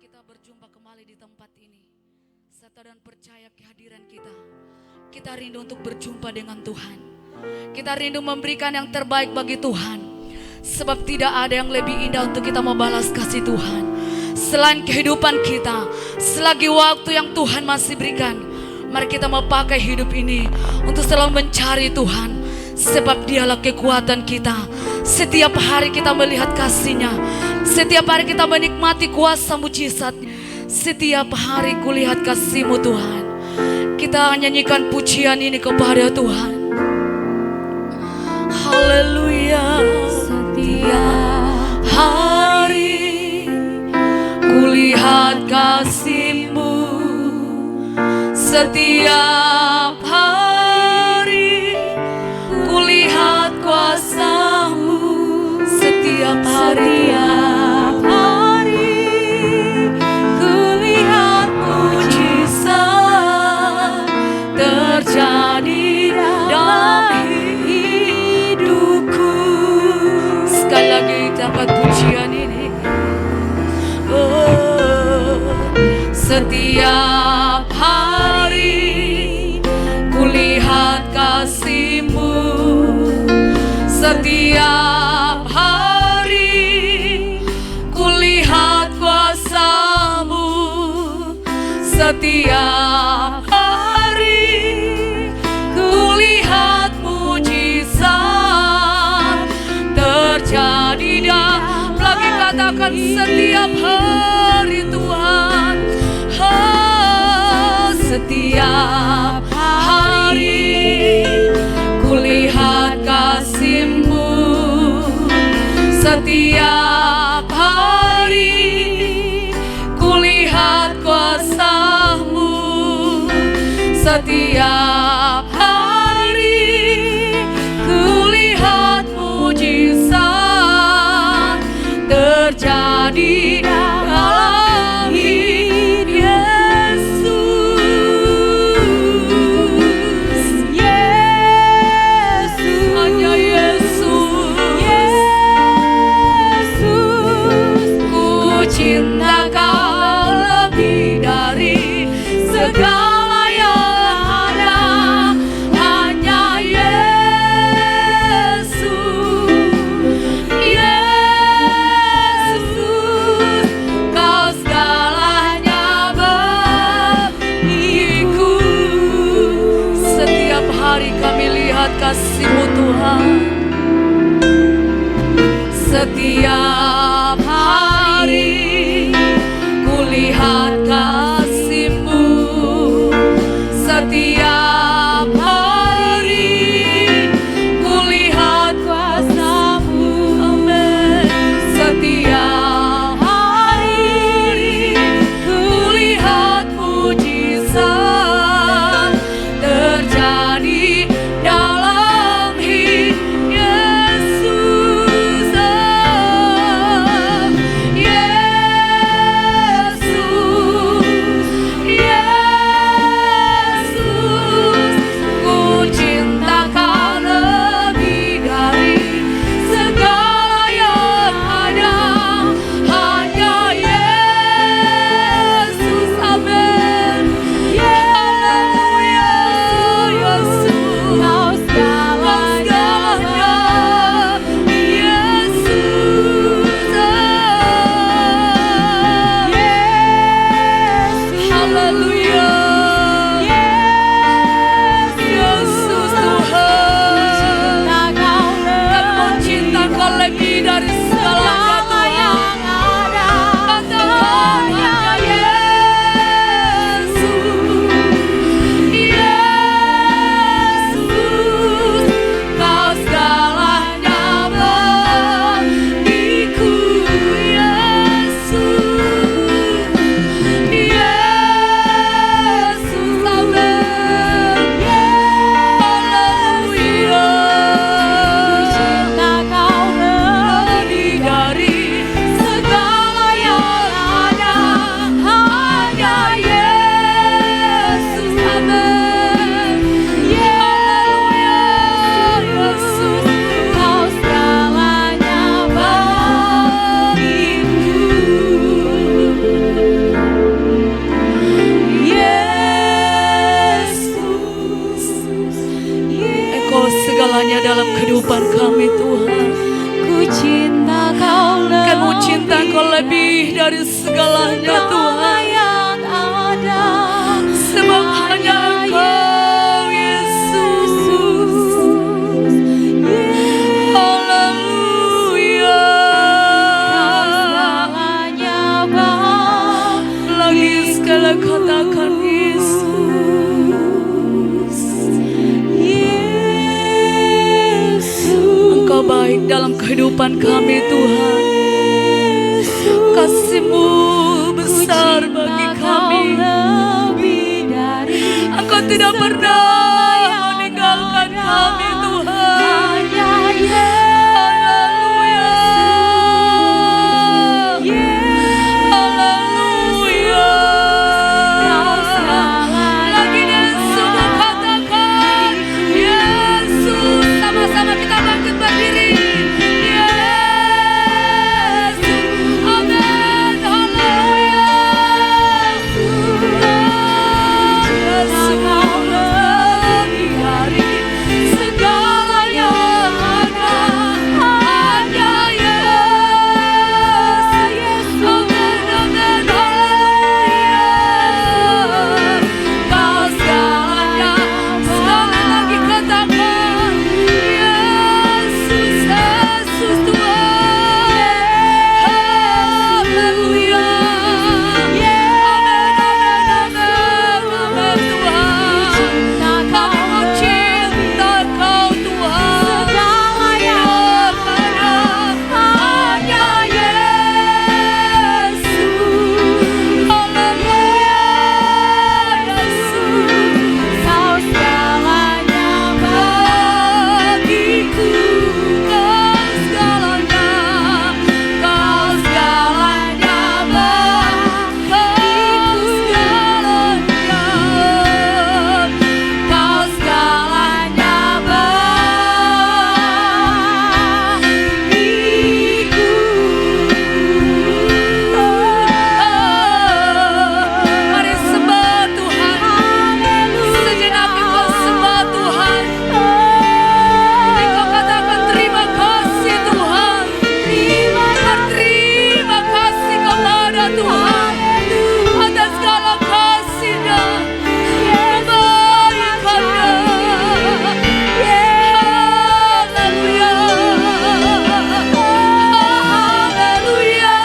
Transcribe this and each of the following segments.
kita berjumpa kembali di tempat ini. Serta dan percaya kehadiran kita. Kita rindu untuk berjumpa dengan Tuhan. Kita rindu memberikan yang terbaik bagi Tuhan. Sebab tidak ada yang lebih indah untuk kita membalas kasih Tuhan selain kehidupan kita. Selagi waktu yang Tuhan masih berikan, mari kita memakai hidup ini untuk selalu mencari Tuhan. Sebab dialah kekuatan kita. Setiap hari kita melihat kasih-Nya. Setiap hari kita menikmati kuasa mujizat. Setiap hari kulihat kasih-Mu Tuhan. Kita nyanyikan pujian ini kepada Tuhan. Haleluya. Setiap hari kulihat kasih-Mu. Setiap hari kulihat kuasa-Mu. Setiap hari kulihat mujizat terjadi dalam hidupku. Sekali lagi dapat pujian ini. Setiap hari kulihat kasih-Mu. Setiap hari kulihat kuasa-Mu. Setiap hari kulihat mujizat terjadi dan lagi katakan setiap hari Tuhan. Setiap hari kulihat kasih-Mu. Setiap hari kulihat kuasa-Mu. Setiap hari kulihat mujizat terjadi dalam hidup Yesus. Yesus, hanya Yesus. Ku cinta Kau lebih dari segala yang ada. Hanya Yesus. Yesus, Kau segalanya bagiku. Setiap hari kami lihat kasih-Mu Tuhan. Setiap hari kulihat kasih-Mu. Setiap hari kulihat kuasa-Mu. Amin. Setiap hari kulihat mujizat terjadi dalam hidup Yesus. kami segalanya Tuhan. yang ada Sebab hanya Engkau Yesus. Haleluya. segalanya Bapa. Lagi sekali katakan Yesus. Engkau baik dalam kehidupan kami Tuhan. Kasih-Mu besar bagi kami. Engkau tidak pernah meninggalkan kami Tuhan. Haleluya. Haleluya. Lagi dan sungguh katakan Yesus. Sama-sama kita bangkit berdiri. Yesus. Amin. Haleluya. Yesus. Lagi hari segalanya ada hanya Yesus. Amin. Amin. Haleluya. Kau segalanya. Sekali lagi katakan Yesus. Yesus Tuhan. Haleluya. Amin. Amin. Tuhan. Kami cinta Kau Tuhan. Hanya Yesus. Haleluya. Yesus. Kau segalanya bagiku. Kau segalanya. Kau segalanya bagiku. Kau segalanya bagiku. Mari sembah Tuhan. Sejenak engkau sembah Tuhan. Engkau katakan terima kasih Tuhan. Berterima kasih kepada Tuhan atas segala kasih-Nya, kebaikan-Nya. Haleluya. Haleluya.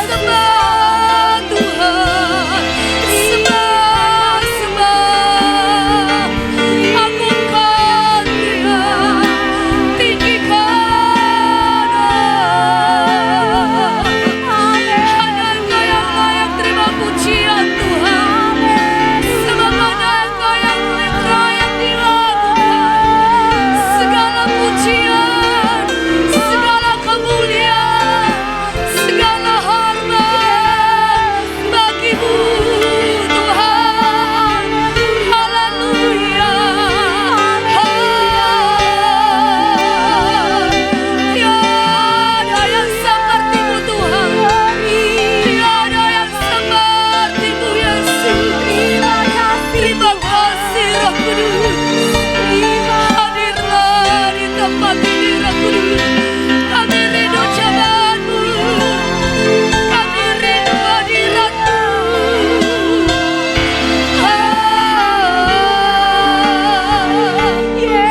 Sembah Tuhan. Sembah, sembah. Agungkan Dia. Tinggikan. Hanya Engkau yang layak terima pujian Tuhan. Sebab hanya Engkau yang layak dilakukan. Segala pujian, segala kemuliaan, segala hormat bagi-Mu Tuhan. Haleluya. Tiada yang seperti-Mu Tuhan. Tiada yang seperti-Mu Yesus. Terima kasih Roh Kudus. Hadirlah di tempat ini Roh Kudus. Kami rindu jalan-Mu. Kami rindu hadirat-Mu. Haleluya.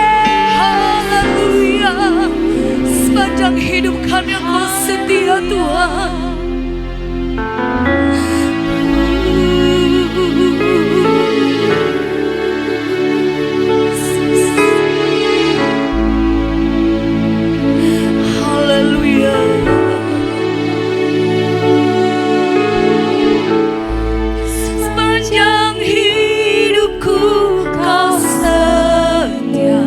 Sepanjang hidup kami Engkau setia Tuhan. Haleluya. Sepanjang hidupku Kau setia.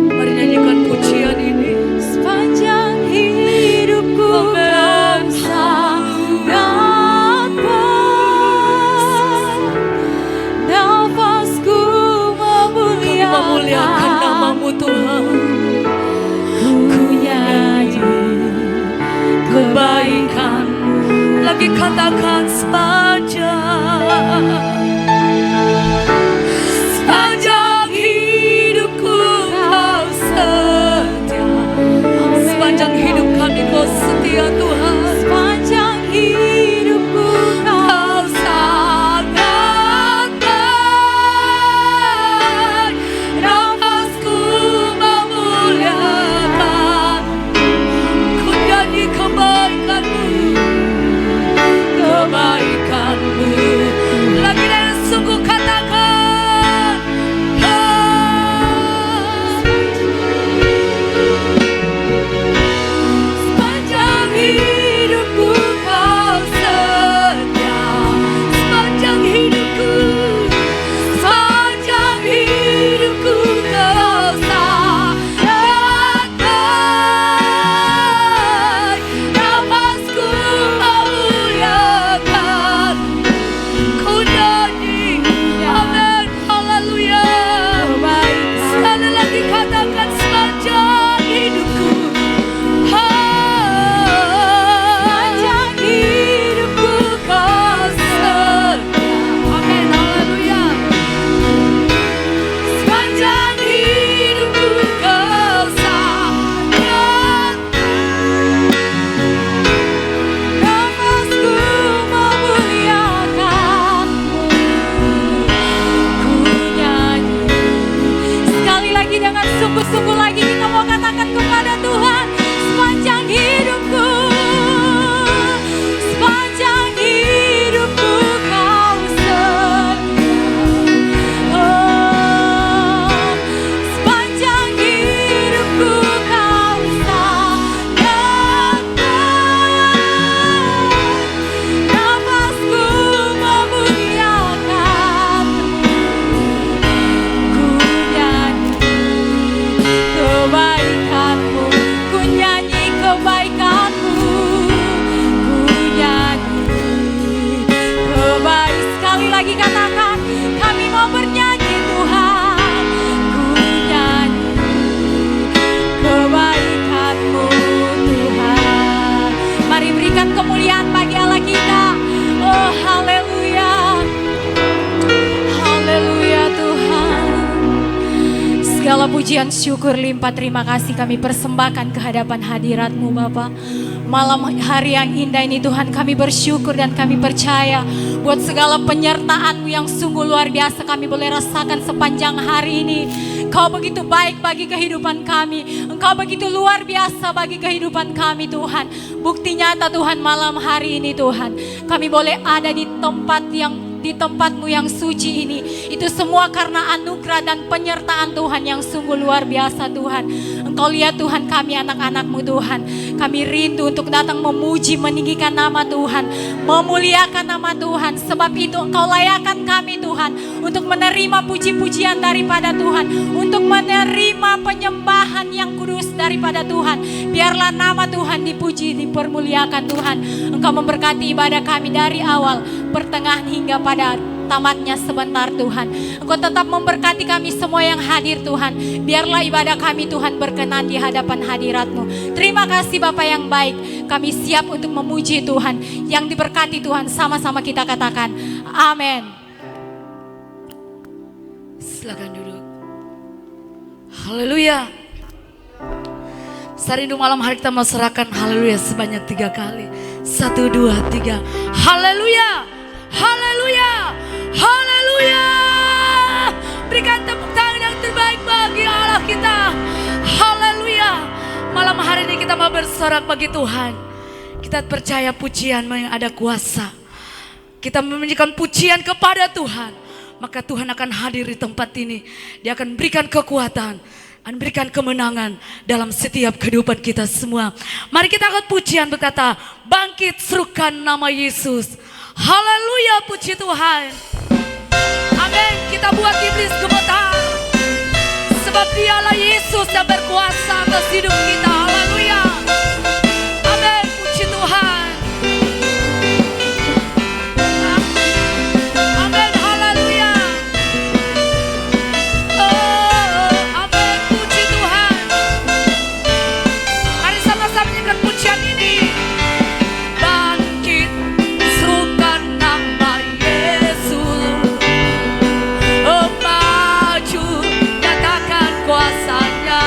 Mari nyanyikan pujian ini. Sepanjang hidupku Kau sangat baik. Nafasku Memuliakan nama-Mu Tuhan. ku nyanyi Kebaikan. Lagi katakan sepanjang hidupku Kau setia. Sepanjang hidup kami Kau setia Tuhan. pujian syukur limpah terima kasih kami persembahkan ke hadapan hadirat-Mu Bapa. Malam hari yang indah ini Tuhan, kami bersyukur dan kami percaya buat segala penyertaan-Mu yang sungguh luar biasa kami boleh rasakan sepanjang hari ini. Engkau begitu baik bagi kehidupan kami. Engkau begitu luar biasa bagi kehidupan kami Tuhan. Bukti nyata Tuhan malam hari ini Tuhan, kami boleh ada di tempat-Mu yang suci ini. Itu semua karena anugerah dan penyertaan Tuhan yang sungguh luar biasa Tuhan. Engkau lihat Tuhan kami anak-anak-Mu Tuhan. Kami rindu untuk datang memuji, meninggikan nama Tuhan, memuliakan nama Tuhan. Sebab itu Engkau layakkan kami Tuhan untuk menerima puji-pujian daripada Tuhan, untuk menerima penyembahan yang kudus daripada Tuhan. Biarlah nama Tuhan dipuji, dipermuliakan Tuhan. Engkau memberkati ibadah kami dari awal, pertengahan hingga pada tamatnya sebentar Tuhan. Engkau tetap memberkati kami semua yang hadir Tuhan. Biarlah ibadah kami Tuhan berkenan di hadapan hadirat-Mu. Terima kasih Bapa yang baik. Kami siap untuk memuji Tuhan. Yang diberkati Tuhan, sama-sama kita katakan amin. Silakan duduk. Haleluya. Sarindu malam hari kita mau serahkan haleluya sebanyak 3 kali. 1, 2, 3. Haleluya. Haleluya. Haleluya. Berikan tepuk tangan yang terbaik bagi Allah kita. Haleluya. Malam hari ini kita mau bersorak bagi Tuhan. Kita percaya pujian yang ada kuasa. Kita menyanyikan pujian kepada Tuhan, maka Tuhan akan hadir di tempat ini. Dia akan berikan kekuatan, akan berikan kemenangan dalam setiap kehidupan kita semua. Mari kita angkat pujian berkata, bangkit serukan nama Yesus. Haleluya, puji Tuhan. Amin. Kita buat iblis gemetar, sebab Dialah Yesus yang berkuasa atas hidup kita. Haleluya. Amin, puji Tuhan. Amin, haleluya. Oh, amin, puji Tuhan. Mari sama-sama nyanyikan pujian ini. Bangkit serukan nama Yesus. Oh, maju nyatakan kuasa-Nya.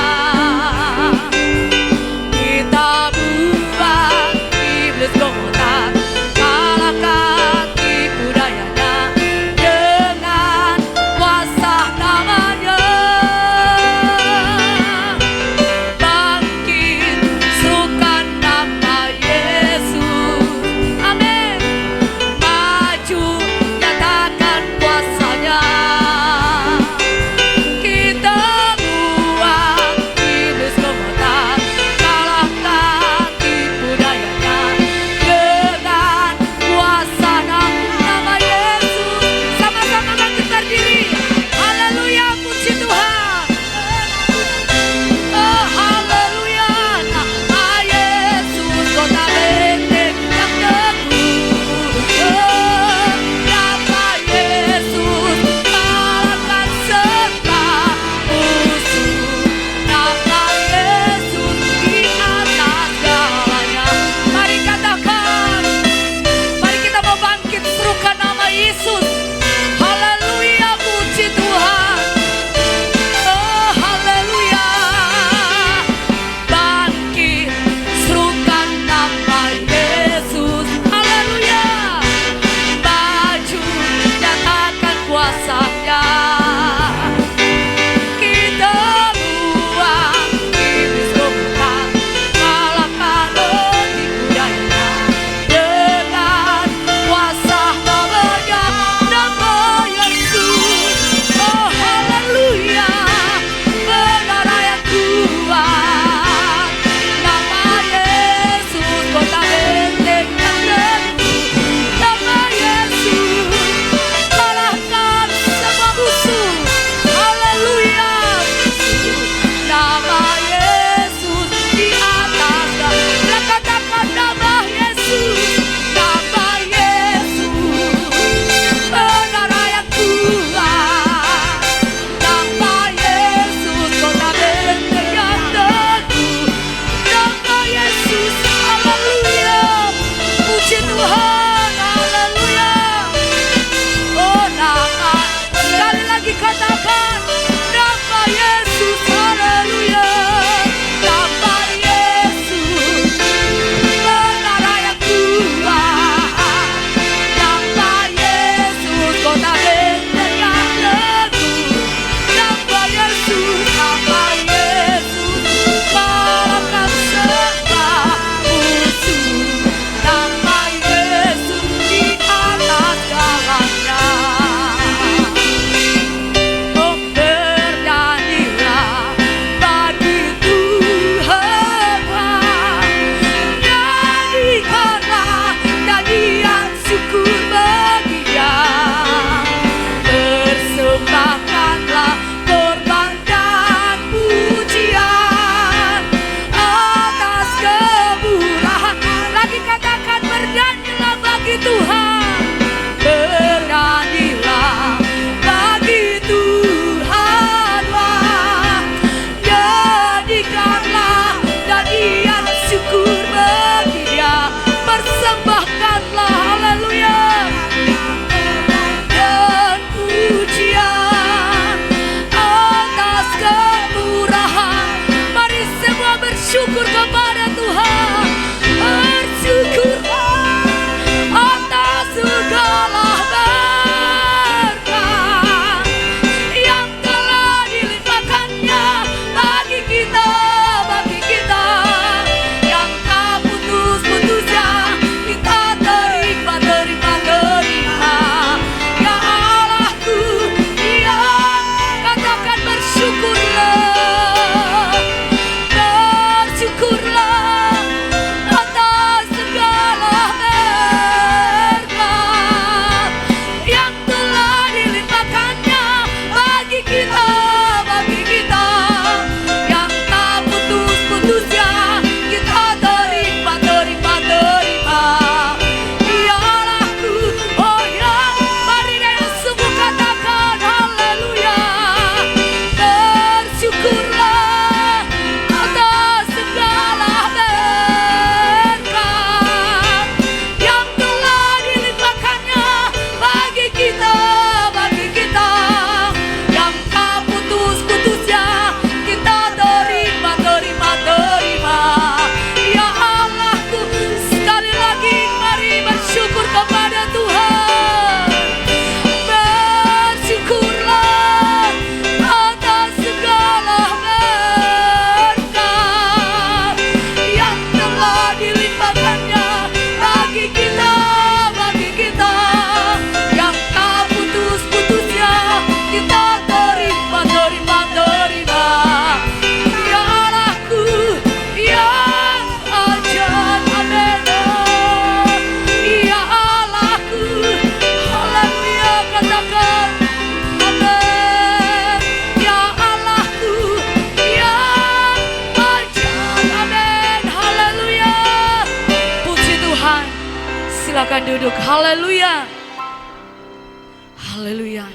silakan duduk. Haleluya. Haleluya.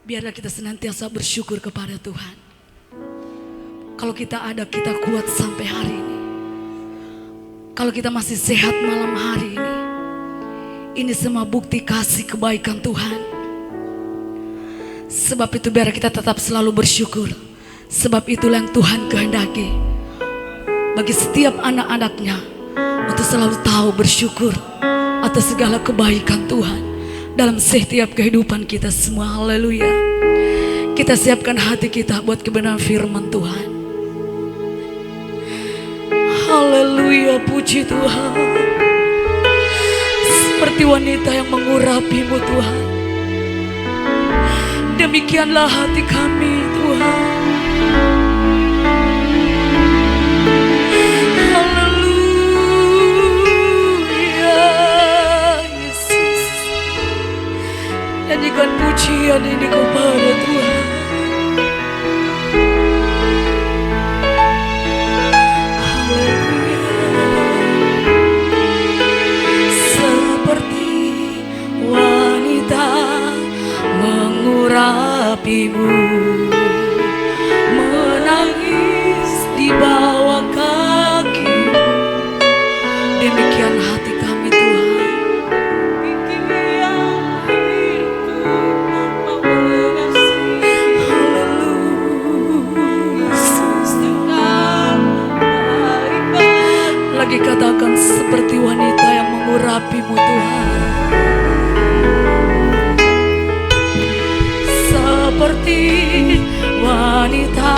Biarlah kita senantiasa bersyukur kepada Tuhan. Kalau kita ada, kita kuat sampai hari ini. Kalau kita masih sehat malam hari ini semua bukti kasih kebaikan Tuhan. Sebab itu biar kita tetap selalu bersyukur. Sebab itulah yang Tuhan kehendaki bagi setiap anak-anaknya, untuk selalu tahu bersyukur atas segala kebaikan Tuhan dalam setiap kehidupan kita semua. Haleluya. Kita siapkan hati kita buat kebenaran firman Tuhan. Haleluya, puji Tuhan. Seperti wanita yang mengurapimu Tuhan, demikianlah hati kami Tuhan. Nyanyikan pujian ini kepada Tuhan. Haleluya. Seperti wanita mengurapimu, menangis di bawah kakimu, demikian hati kami Tuhan. Lagi katakan, seperti wanita yang mengurapimu Tuhan. Seperti wanita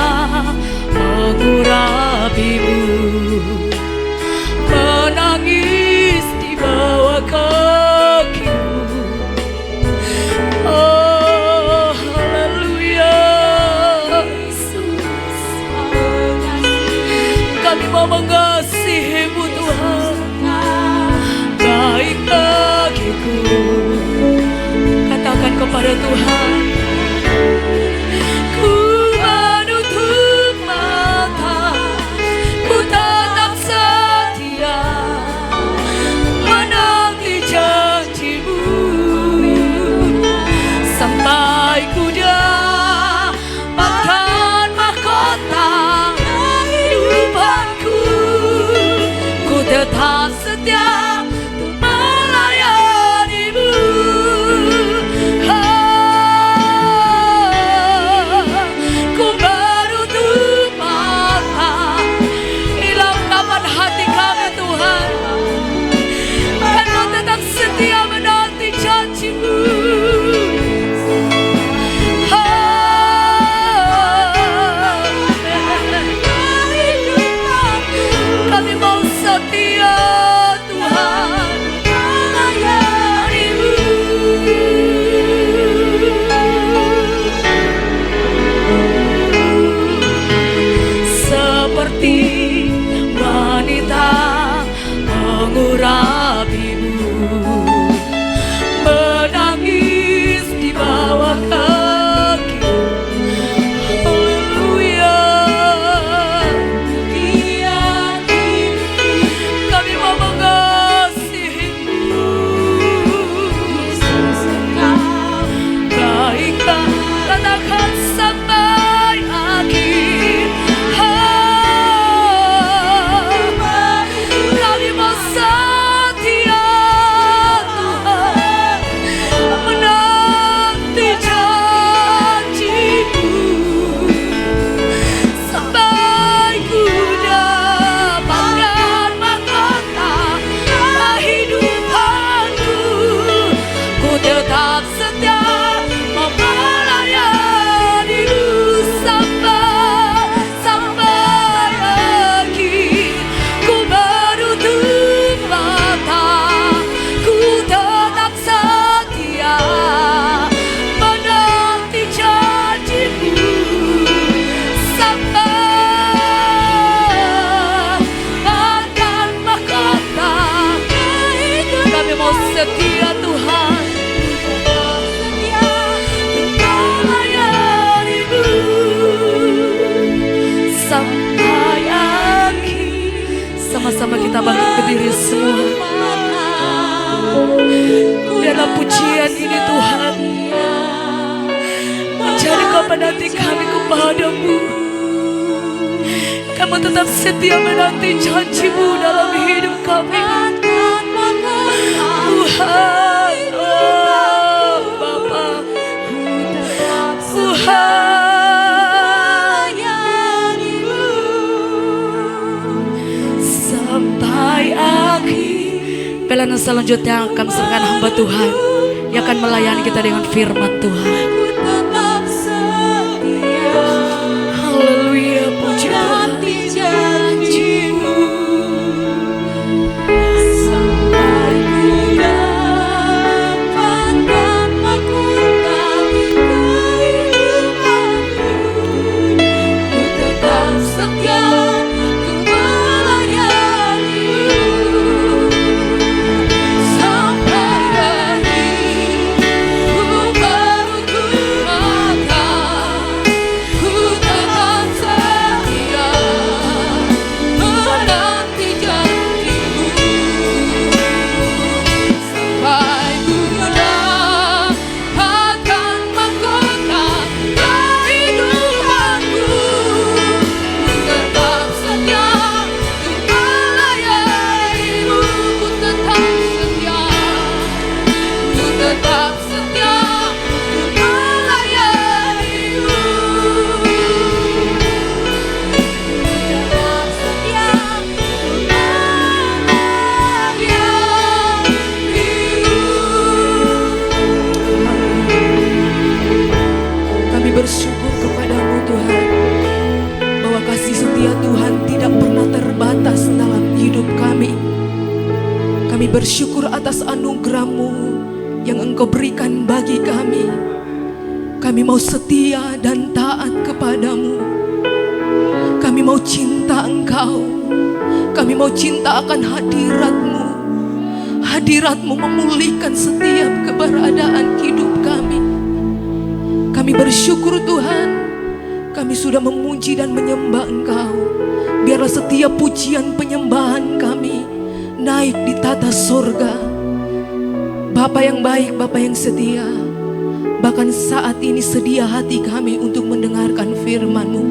mengurapimu, menangis di bawah kakimu. Oh haleluya, Yesus. Kami mau mengasihimu Tuhan, baik bagiku. Katakan kepada Tuhan, ku menutup mata, ku tetap setia menanti janjimu, sampai ku dapatkan mahkota kehidupanku. Ku tetap setia untuk melayanimu. Ku menutup mata, hilang kapan hati kami Tuhan, dan Kau tetap setia menanti janjimu. Kami mau setia Tuhan melayanimu. Seperti wanita mengurapimu, menangis di bawah kakimu. Haleluya. Kami mau mengasihimu, Yesus Engkau baiklah. Katakan sampai akhir. Kami mau setia Tuhan, menanti janjimu, sampai ku dapatkan mahkota kehidupanku. Ku tetap setia melayanimu sampai akhir. Ku menutup mata, ku tetap setia menanti janjimu, sampai akan mahkota. Kami mau setia Tuhan, melayanimu sampai akhir. Sama-sama kita bangkit berdiri semua. Biarlah pujian ini Tuhan menjadi kapan hati kami kepadamu. Kamu tetap setia menanti janji-Mu dalam hidup kami. Tuhan, oh Bapa, Tuhan, sampai akhir. Pelayanan selanjutnya akan serahkan hamba Tuhan yang akan melayani kita dengan firman Tuhan. Haleluya, puji Tuhan. Bersyukur kepadamu Tuhan, bahwa kasih setia Tuhan tidak pernah terbatas dalam hidup kami. Kami bersyukur atas anugerah-Mu yang Engkau berikan bagi kami. Kami mau setia dan taat kepadamu. Kami mau cinta Engkau. Kami mau cinta akan hadirat-Mu. Hadirat-Mu memulihkan setiap keberadaan hidup kami. Kami bersyukur Tuhan, kami sudah memuji dan menyembah Engkau. Biarlah setiap pujian penyembahan kami naik di tata sorga. Bapa yang baik, Bapa yang setia, bahkan saat ini sedia hati kami untuk mendengarkan firman-Mu.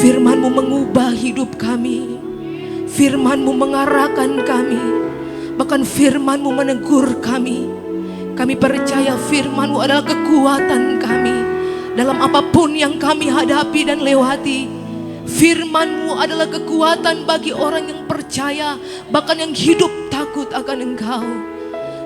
Firman-Mu mengubah hidup kami, firman-Mu mengarahkan kami, bahkan firman-Mu menegur kami. Kami percaya firman-Mu adalah kekuatan kami dalam apapun yang kami hadapi dan lewati. Firman-Mu adalah kekuatan bagi orang yang percaya, bahkan yang hidup takut akan Engkau.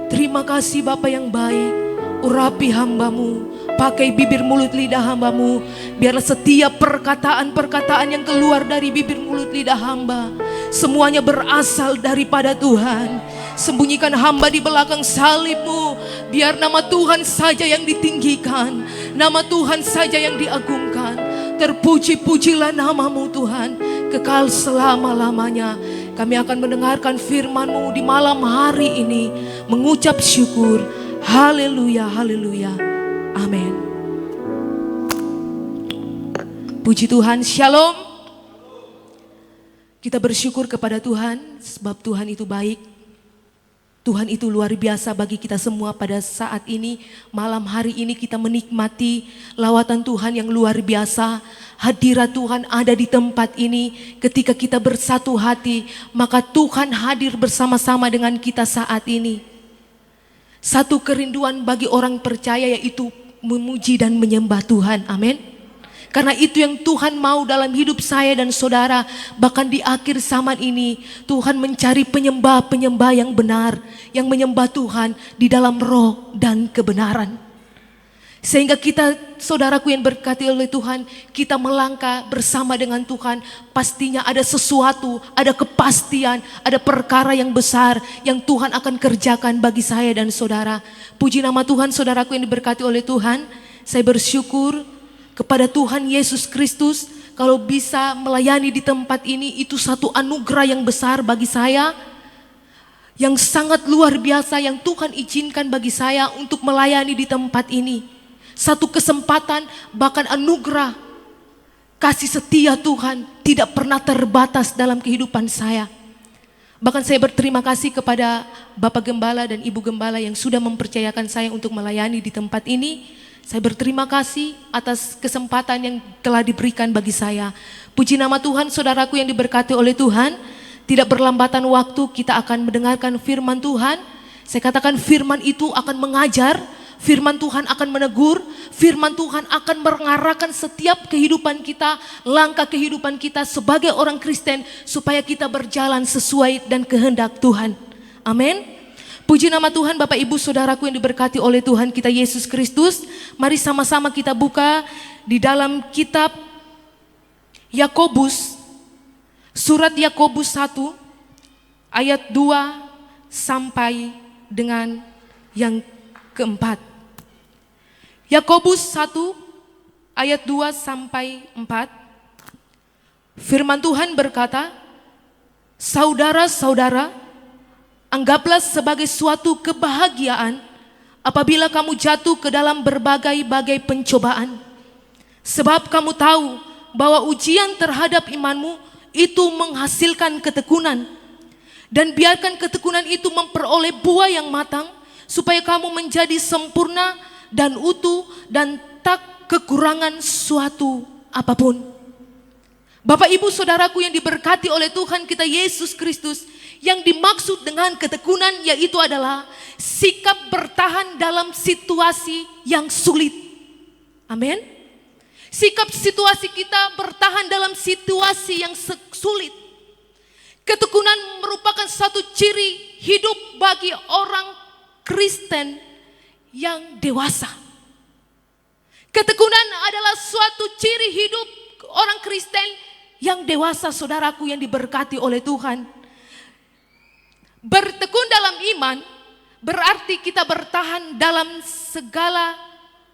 Terima kasih Bapa yang baik. Urapi hamba-Mu, pakai bibir mulut lidah hamba-Mu. Biarlah setiap perkataan-perkataan yang keluar dari bibir mulut lidah hamba, semuanya berasal daripada Tuhan. Sembunyikan hamba di belakang salib-Mu. Biar nama Tuhan saja yang ditinggikan, nama Tuhan saja yang diagungkan. Terpuji-pujilah nama-Mu Tuhan, kekal selama-lamanya. Kami akan mendengarkan firman-Mu di malam hari ini, mengucap syukur. Haleluya, haleluya, amin. Puji Tuhan, shalom. Kita bersyukur kepada Tuhan, sebab Tuhan itu baik. Tuhan itu luar biasa bagi kita semua pada saat ini. Malam hari ini kita menikmati lawatan Tuhan yang luar biasa. Hadirat Tuhan ada di tempat ini. Ketika kita bersatu hati, maka Tuhan hadir bersama-sama dengan kita saat ini. Satu kerinduan bagi orang percaya, yaitu memuji dan menyembah Tuhan. Amin. Karena itu yang Tuhan mau dalam hidup saya dan saudara. Bahkan di akhir zaman ini, Tuhan mencari penyembah-penyembah yang benar, yang menyembah Tuhan di dalam roh dan kebenaran. Sehingga kita, saudaraku yang berkati oleh Tuhan, kita melangkah bersama dengan Tuhan. Pastinya ada sesuatu, ada kepastian, ada perkara yang besar yang Tuhan akan kerjakan bagi saya dan saudara. Puji nama Tuhan, saudaraku yang diberkati oleh Tuhan. Saya bersyukur kepada Tuhan Yesus Kristus, kalau bisa melayani di tempat ini, itu satu anugerah yang besar bagi saya, yang sangat luar biasa, yang Tuhan izinkan bagi saya untuk melayani di tempat ini. Satu kesempatan, bahkan anugerah kasih setia Tuhan tidak pernah terbatas dalam kehidupan saya. Bahkan saya berterima kasih kepada Bapak Gembala dan Ibu Gembala yang sudah mempercayakan saya untuk melayani di tempat ini. Saya berterima kasih atas kesempatan yang telah diberikan bagi saya. Puji nama Tuhan, saudaraku yang diberkati oleh Tuhan. Tidak berlambatan waktu kita akan mendengarkan firman Tuhan. Saya katakan firman itu akan mengajar, firman Tuhan akan menegur, firman Tuhan akan mengarahkan setiap kehidupan kita, langkah kehidupan kita sebagai orang Kristen, supaya kita berjalan sesuai dan kehendak Tuhan. Amin. Puji nama Tuhan, Bapak Ibu Saudaraku yang diberkati oleh Tuhan kita Yesus Kristus. Mari sama-sama kita buka di dalam kitab Yakobus, surat Yakobus 1 ayat 2 sampai dengan yang keempat. Yakobus 1 ayat 2 sampai 4. Firman Tuhan berkata, saudara-saudara, anggaplah sebagai suatu kebahagiaan apabila kamu jatuh ke dalam berbagai-bagai pencobaan. Sebab kamu tahu bahwa ujian terhadap imanmu itu menghasilkan ketekunan. Dan biarkan ketekunan itu memperoleh buah yang matang, supaya kamu menjadi sempurna dan utuh dan tak kekurangan suatu apapun. Bapak Ibu Saudaraku yang diberkati oleh Tuhan kita Yesus Kristus, yang dimaksud dengan ketekunan yaitu adalah sikap bertahan dalam situasi yang sulit. Amin. Sikap situasi kita bertahan dalam situasi yang sulit. Ketekunan merupakan satu ciri hidup bagi orang Kristen yang dewasa. Ketekunan adalah suatu ciri hidup orang Kristen yang dewasa, saudaraku yang diberkati oleh Tuhan. Bertekun dalam iman berarti kita bertahan dalam segala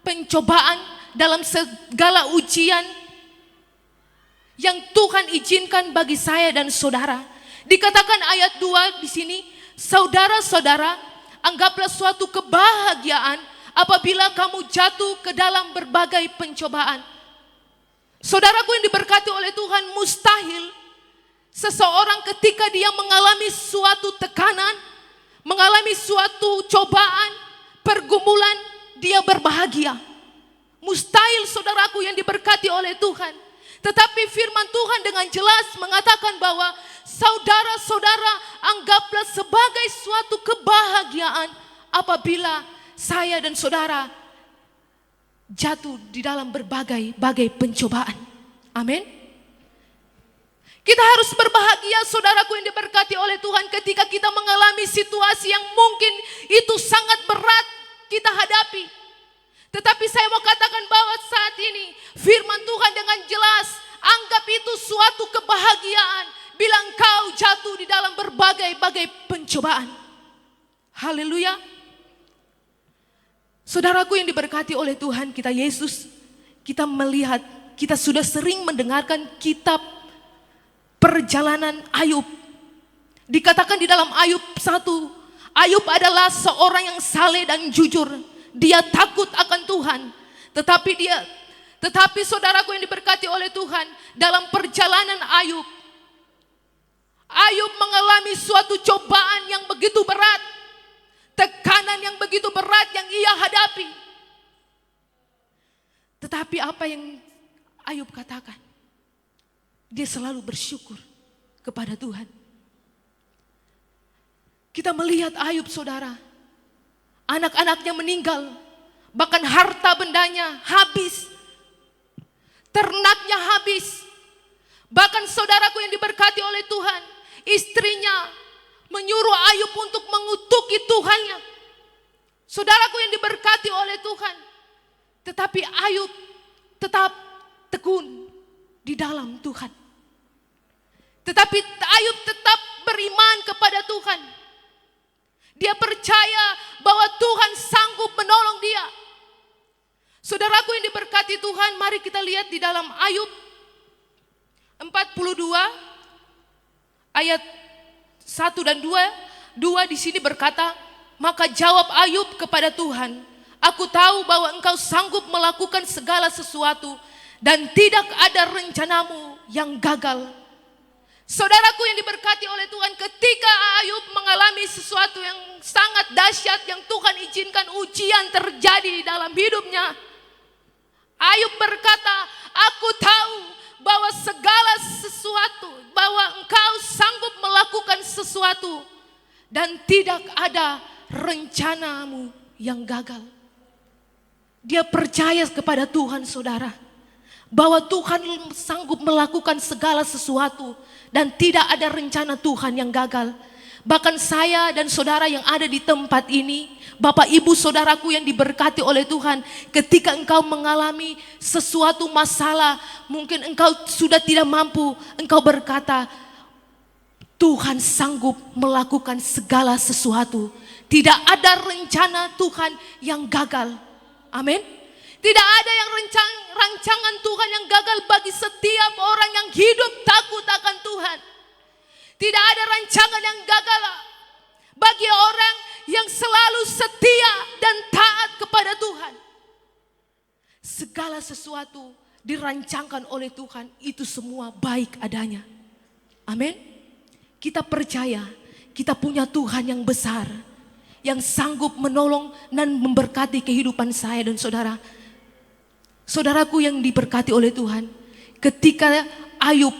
pencobaan, dalam segala ujian yang Tuhan izinkan bagi saya dan saudara. Dikatakan ayat 2 di sini, saudara-saudara, anggaplah suatu kebahagiaan apabila kamu jatuh ke dalam berbagai pencobaan. Saudaraku yang diberkati oleh Tuhan, mustahil seseorang ketika dia mengalami suatu tekanan, mengalami suatu cobaan, pergumulan, dia berbahagia. Mustahil, saudaraku yang diberkati oleh Tuhan. Tetapi firman Tuhan dengan jelas mengatakan bahwa saudara-saudara, anggaplah sebagai suatu kebahagiaan apabila saya dan saudara jatuh di dalam berbagai pencobaan. Amin. Kita harus berbahagia, saudaraku yang diberkati oleh Tuhan, ketika kita mengalami situasi yang mungkin itu sangat berat kita hadapi. Tetapi saya mau katakan bahwa saat ini firman Tuhan dengan jelas, anggap itu suatu kebahagiaan bila engkau jatuh di dalam berbagai pencobaan. Haleluya. Saudaraku yang diberkati oleh Tuhan kita Yesus, kita melihat, kita sudah sering mendengarkan kitab perjalanan Ayub. Dikatakan di dalam Ayub 1, Ayub adalah seorang yang saleh dan jujur. Dia takut akan Tuhan. Tetapi saudaraku yang diberkati oleh Tuhan, dalam perjalanan Ayub mengalami suatu cobaan yang begitu berat, tekanan yang begitu berat yang ia hadapi. Tetapi apa yang Ayub katakan? Dia selalu bersyukur kepada Tuhan. Kita melihat Ayub, saudara, anak-anaknya meninggal, bahkan harta bendanya habis, ternaknya habis. Bahkan saudaraku yang diberkati oleh Tuhan, istrinya menyuruh Ayub untuk mengutuki Tuhannya. Saudaraku yang diberkati oleh Tuhan, tetapi Ayub tetap tekun di dalam Tuhan. Tetapi Ayub tetap beriman kepada Tuhan. Dia percaya bahwa Tuhan sanggup menolong dia. Saudaraku yang diberkati Tuhan, mari kita lihat di dalam Ayub 42 ayat 1 dan 2. 2 di sini berkata, maka jawab Ayub kepada Tuhan, aku tahu bahwa engkau sanggup melakukan segala sesuatu dan tidak ada rencanamu yang gagal. Saudaraku yang diberkati oleh Tuhan, ketika Ayub mengalami sesuatu yang sangat dahsyat yang Tuhan izinkan ujian terjadi di dalam hidupnya, Ayub berkata, aku tahu bahwa segala sesuatu, bahwa engkau sanggup melakukan sesuatu dan tidak ada rencanamu yang gagal. Dia percaya kepada Tuhan, saudara, bahwa Tuhan sanggup melakukan segala sesuatu dan tidak ada rencana Tuhan yang gagal. Bahkan saya dan saudara yang ada di tempat ini, Bapak Ibu saudaraku yang diberkati oleh Tuhan, ketika engkau mengalami sesuatu masalah, mungkin engkau sudah tidak mampu, engkau berkata, Tuhan sanggup melakukan segala sesuatu. Tidak ada rencana Tuhan yang gagal. Amin. Tidak ada yang rancangan Tuhan yang gagal bagi setiap orang yang hidup takut akan Tuhan. Tidak ada rancangan yang gagal bagi orang yang selalu setia dan taat kepada Tuhan. Segala sesuatu dirancangkan oleh Tuhan, itu semua baik adanya. Amin. Kita percaya kita punya Tuhan yang besar, yang sanggup menolong dan memberkati kehidupan saya dan saudara. Saudaraku yang diberkati oleh Tuhan, ketika Ayub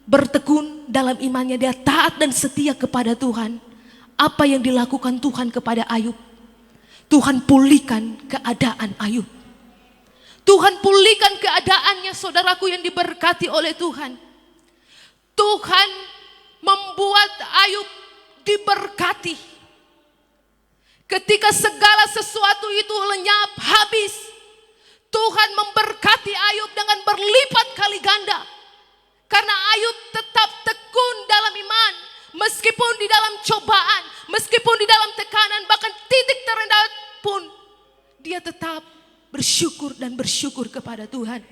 bertekun dalam imannya, dia taat dan setia kepada Tuhan. Apa yang dilakukan Tuhan kepada Ayub? Tuhan pulihkan keadaan Ayub. Tuhan pulihkan keadaannya, saudaraku yang diberkati oleh Tuhan. Tuhan membuat Ayub diberkati. Ketika segala sesuatu itu lenyap, habis, Tuhan memberkati Ayub dengan berlipat kali ganda. Karena Ayub tetap tekun dalam iman. Meskipun di dalam cobaan, meskipun di dalam tekanan, bahkan titik terendah pun, dia tetap bersyukur dan bersyukur kepada Tuhan.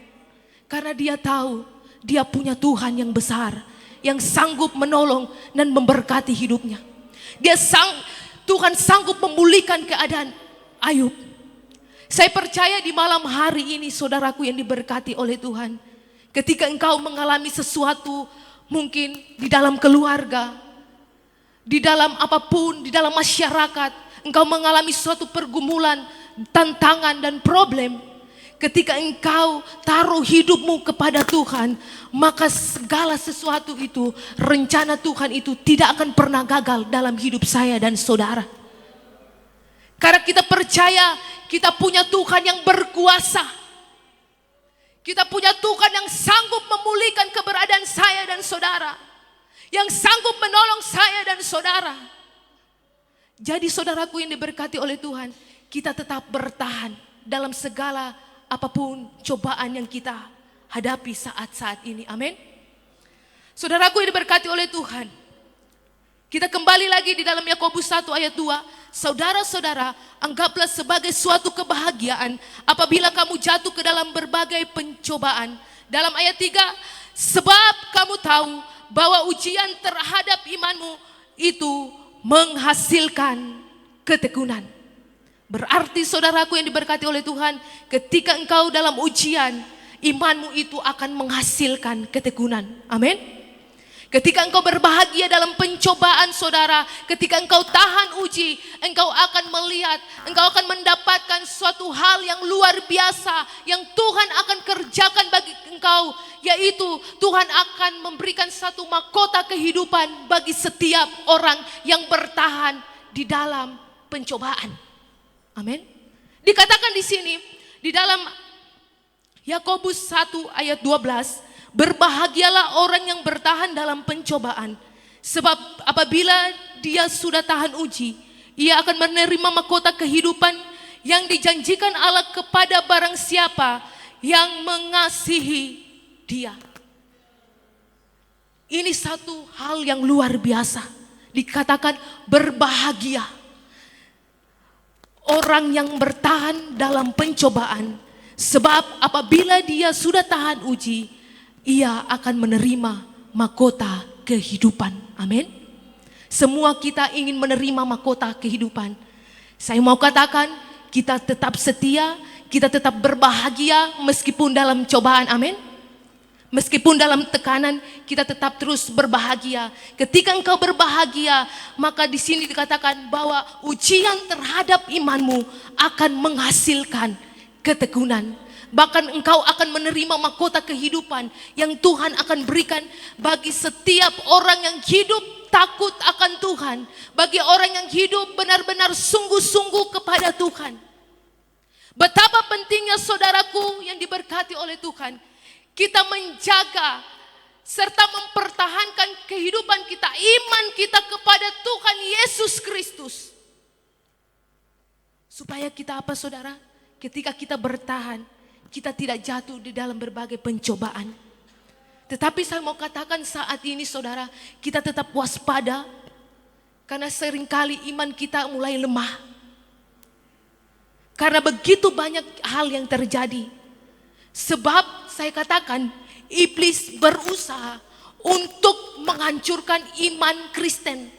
Karena dia tahu dia punya Tuhan yang besar, yang sanggup menolong dan memberkati hidupnya. Tuhan sanggup memulihkan keadaan Ayub. Saya percaya di malam hari ini, saudaraku yang diberkati oleh Tuhan, ketika engkau mengalami sesuatu, mungkin di dalam keluarga, di dalam apapun, di dalam masyarakat, engkau mengalami suatu pergumulan, tantangan dan problem. Ketika engkau taruh hidupmu kepada Tuhan, maka segala sesuatu itu, rencana Tuhan itu tidak akan pernah gagal dalam hidup saya dan saudara. Karena kita percaya kita punya Tuhan yang berkuasa. Kita punya Tuhan yang sanggup memulihkan keberadaan saya dan saudara, yang sanggup menolong saya dan saudara. Jadi saudaraku yang diberkati oleh Tuhan, kita tetap bertahan dalam segala apapun cobaan yang kita hadapi saat-saat ini. Amin. Saudaraku yang diberkati oleh Tuhan, kita kembali lagi di dalam Yakobus 1 ayat 2. Saudara-saudara, anggaplah sebagai suatu kebahagiaan apabila kamu jatuh ke dalam berbagai pencobaan. Dalam ayat 3, sebab kamu tahu bahwa ujian terhadap imanmu itu menghasilkan ketekunan. Berarti saudaraku yang diberkati oleh Tuhan, ketika engkau dalam ujian, imanmu itu akan menghasilkan ketekunan. Amin. Ketika engkau berbahagia dalam pencobaan saudara, ketika engkau tahan uji, engkau akan melihat, engkau akan mendapatkan suatu hal yang luar biasa yang Tuhan akan kerjakan bagi engkau, yaitu Tuhan akan memberikan satu mahkota kehidupan bagi setiap orang yang bertahan di dalam pencobaan. Amin. Dikatakan di sini di dalam Yakobus 1 ayat 12, berbahagialah orang yang bertahan dalam pencobaan, sebab apabila dia sudah tahan uji, ia akan menerima mahkota kehidupan yang dijanjikan Allah kepada barang siapa yang mengasihi dia. Ini satu hal yang luar biasa. Dikatakan berbahagia orang yang bertahan dalam pencobaan, sebab apabila dia sudah tahan uji, ia akan menerima mahkota kehidupan. Amin. Semua kita ingin menerima mahkota kehidupan. Saya mau katakan, kita tetap setia, kita tetap berbahagia meskipun dalam cobaan. Amin. Meskipun dalam tekanan, kita tetap terus berbahagia. Ketika engkau berbahagia, maka di sini dikatakan bahwa ujian terhadap imanmu akan menghasilkan ketekunan. Bahkan engkau akan menerima mahkota kehidupan yang Tuhan akan berikan bagi setiap orang yang hidup takut akan Tuhan. Bagi orang yang hidup benar-benar sungguh-sungguh kepada Tuhan. Betapa pentingnya saudaraku yang diberkati oleh Tuhan, kita menjaga serta mempertahankan kehidupan kita, iman kita kepada Tuhan Yesus Kristus. Supaya kita apa saudara? Ketika kita bertahan, kita tidak jatuh di dalam berbagai pencobaan. Tetapi saya mau katakan saat ini saudara, kita tetap waspada. Karena seringkali iman kita mulai lemah. Karena begitu banyak hal yang terjadi. Sebab saya katakan iblis berusaha untuk menghancurkan iman Kristen,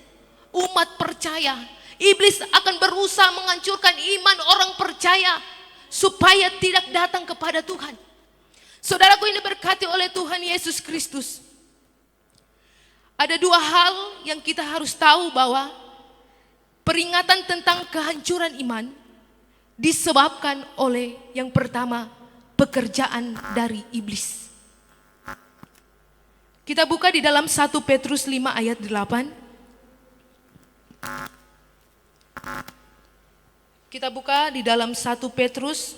umat percaya. Iblis akan berusaha menghancurkan iman orang percaya supaya tidak datang kepada Tuhan. Saudaraku ini diberkati oleh Tuhan Yesus Kristus. Ada dua hal yang kita harus tahu bahwa peringatan tentang kehancuran iman disebabkan oleh yang pertama, pekerjaan dari iblis. Kita buka di dalam 1 Petrus 5 ayat 8. Kita buka di dalam 1 Petrus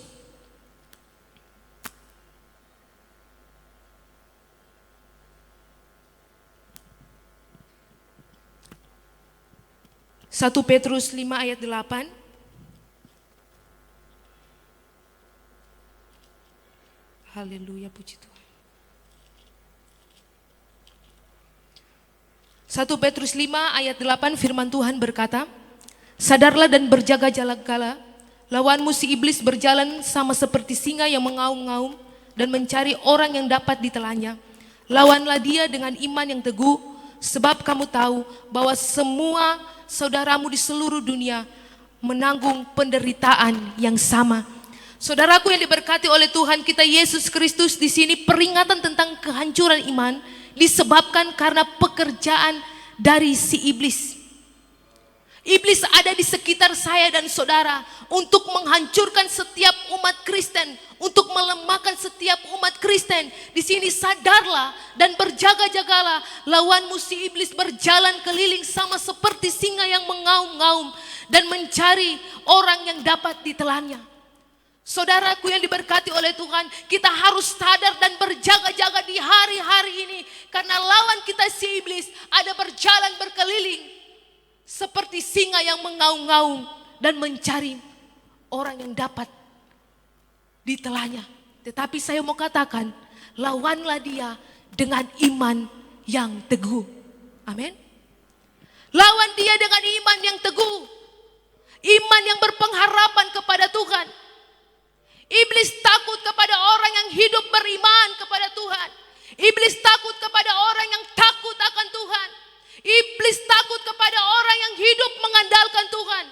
1 Petrus 5 ayat 8. Haleluya, puji Tuhan. 1 Petrus 5 ayat 8 firman Tuhan berkata, sadarlah dan berjaga-jagalah, lawanmu si iblis berjalan sama seperti singa yang mengaum-ngaum dan mencari orang yang dapat ditelannya. Lawanlah dia dengan iman yang teguh, sebab kamu tahu bahwa semua saudaramu di seluruh dunia menanggung penderitaan yang sama. Saudaraku yang diberkati oleh Tuhan kita Yesus Kristus, di sini peringatan tentang kehancuran iman disebabkan karena pekerjaan dari si iblis. Iblis ada di sekitar saya dan saudara untuk menghancurkan setiap umat Kristen, untuk melemahkan setiap umat Kristen. Di sini sadarlah dan berjaga-jagalah, lawanmu si iblis berjalan keliling sama seperti singa yang mengaum-ngaum dan mencari orang yang dapat ditelannya. Saudaraku yang diberkati oleh Tuhan, kita harus sadar dan berjaga-jaga di hari-hari ini. Karena lawan kita si iblis ada berjalan berkeliling seperti singa yang mengaum-ngaum dan mencari orang yang dapat ditelannya. Tetapi saya mau katakan, lawanlah dia dengan iman yang teguh. Amin. Lawan dia dengan iman yang teguh. Iman yang berpengharapan kepada Tuhan. Iblis takut kepada orang yang hidup beriman kepada Tuhan. Iblis takut kepada orang yang takut akan Tuhan. Iblis takut kepada orang yang hidup mengandalkan Tuhan.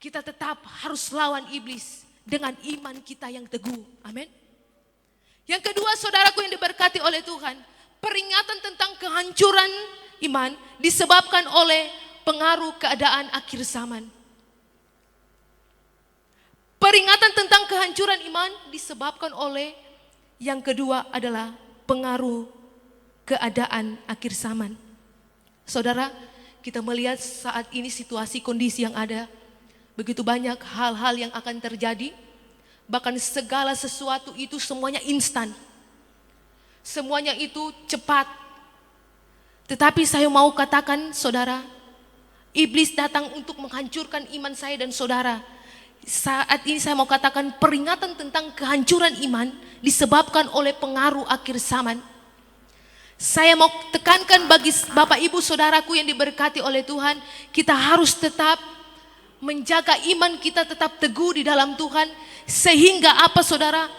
Kita tetap harus lawan iblis dengan iman kita yang teguh. Amin. Yang kedua, saudaraku yang diberkati oleh Tuhan, peringatan tentang kehancuran iman disebabkan oleh pengaruh keadaan akhir zaman. Peringatan tentang kehancuran iman disebabkan oleh yang kedua adalah pengaruh keadaan akhir zaman. Saudara, kita melihat saat ini situasi kondisi yang ada, begitu banyak hal-hal yang akan terjadi, bahkan segala sesuatu itu semuanya instan. Semuanya itu cepat. Tetapi saya mau katakan saudara, iblis datang untuk menghancurkan iman saya dan saudara. Saat ini saya mau katakan peringatan tentang kehancuran iman disebabkan oleh pengaruh akhir zaman. Saya mau tekankan bagi Bapak Ibu Saudaraku yang diberkati oleh Tuhan, kita harus tetap menjaga iman kita tetap teguh di dalam Tuhan. Sehingga apa saudara,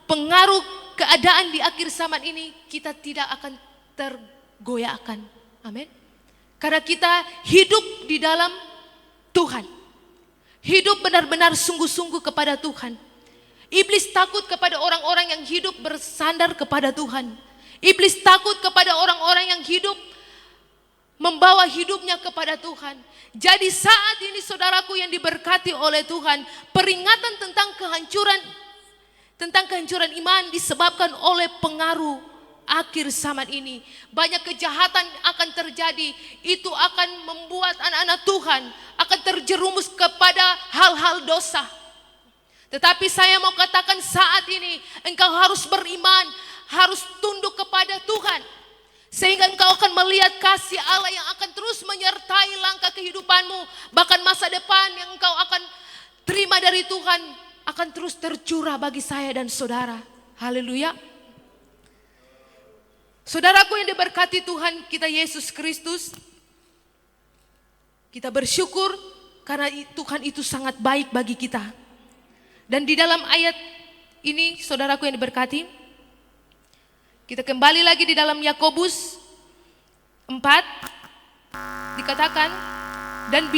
pengaruh keadaan di akhir zaman ini kita tidak akan tergoyahkan. Amin. Karena kita hidup di dalam Tuhan. Hidup benar-benar sungguh-sungguh kepada Tuhan. Iblis takut kepada orang-orang yang hidup bersandar kepada Tuhan. Iblis takut kepada orang-orang yang hidup, membawa hidupnya kepada Tuhan. Jadi saat ini saudaraku yang diberkati oleh Tuhan, peringatan tentang kehancuran iman disebabkan oleh pengaruh akhir zaman ini. Banyak kejahatan akan terjadi, itu akan membuat anak-anak Tuhan akan terjerumus kepada hal-hal dosa. Tetapi saya mau katakan saat ini engkau harus beriman, harus tunduk kepada Tuhan. Sehingga engkau akan melihat kasih Allah yang akan terus menyertai langkah kehidupanmu. Bahkan masa depan yang engkau akan terima dari Tuhan akan terus tercurah bagi saya dan saudara. Haleluya. Saudaraku yang diberkati Tuhan kita Yesus Kristus, kita bersyukur karena Tuhan itu sangat baik bagi kita. Dan di dalam ayat ini saudaraku yang diberkati, kita kembali lagi di dalam Yakobus 4 dikatakan, dan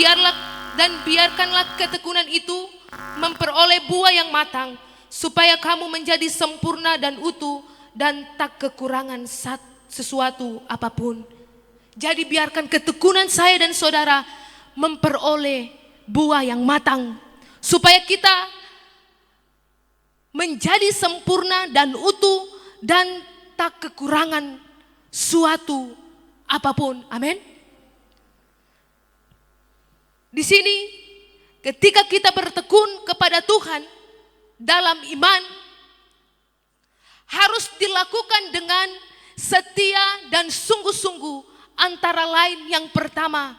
biarkanlah ketekunan itu memperoleh buah yang matang, supaya kamu menjadi sempurna dan utuh dan tak kekurangan sesuatu apapun. Jadi biarkan ketekunan saya dan saudara memperoleh buah yang matang, supaya kita menjadi sempurna dan utuh dan tak kekurangan suatu apapun. Amin. Di sini ketika kita bertekun kepada Tuhan dalam iman, harus dilakukan dengan setia dan sungguh-sungguh. Antara lain yang pertama,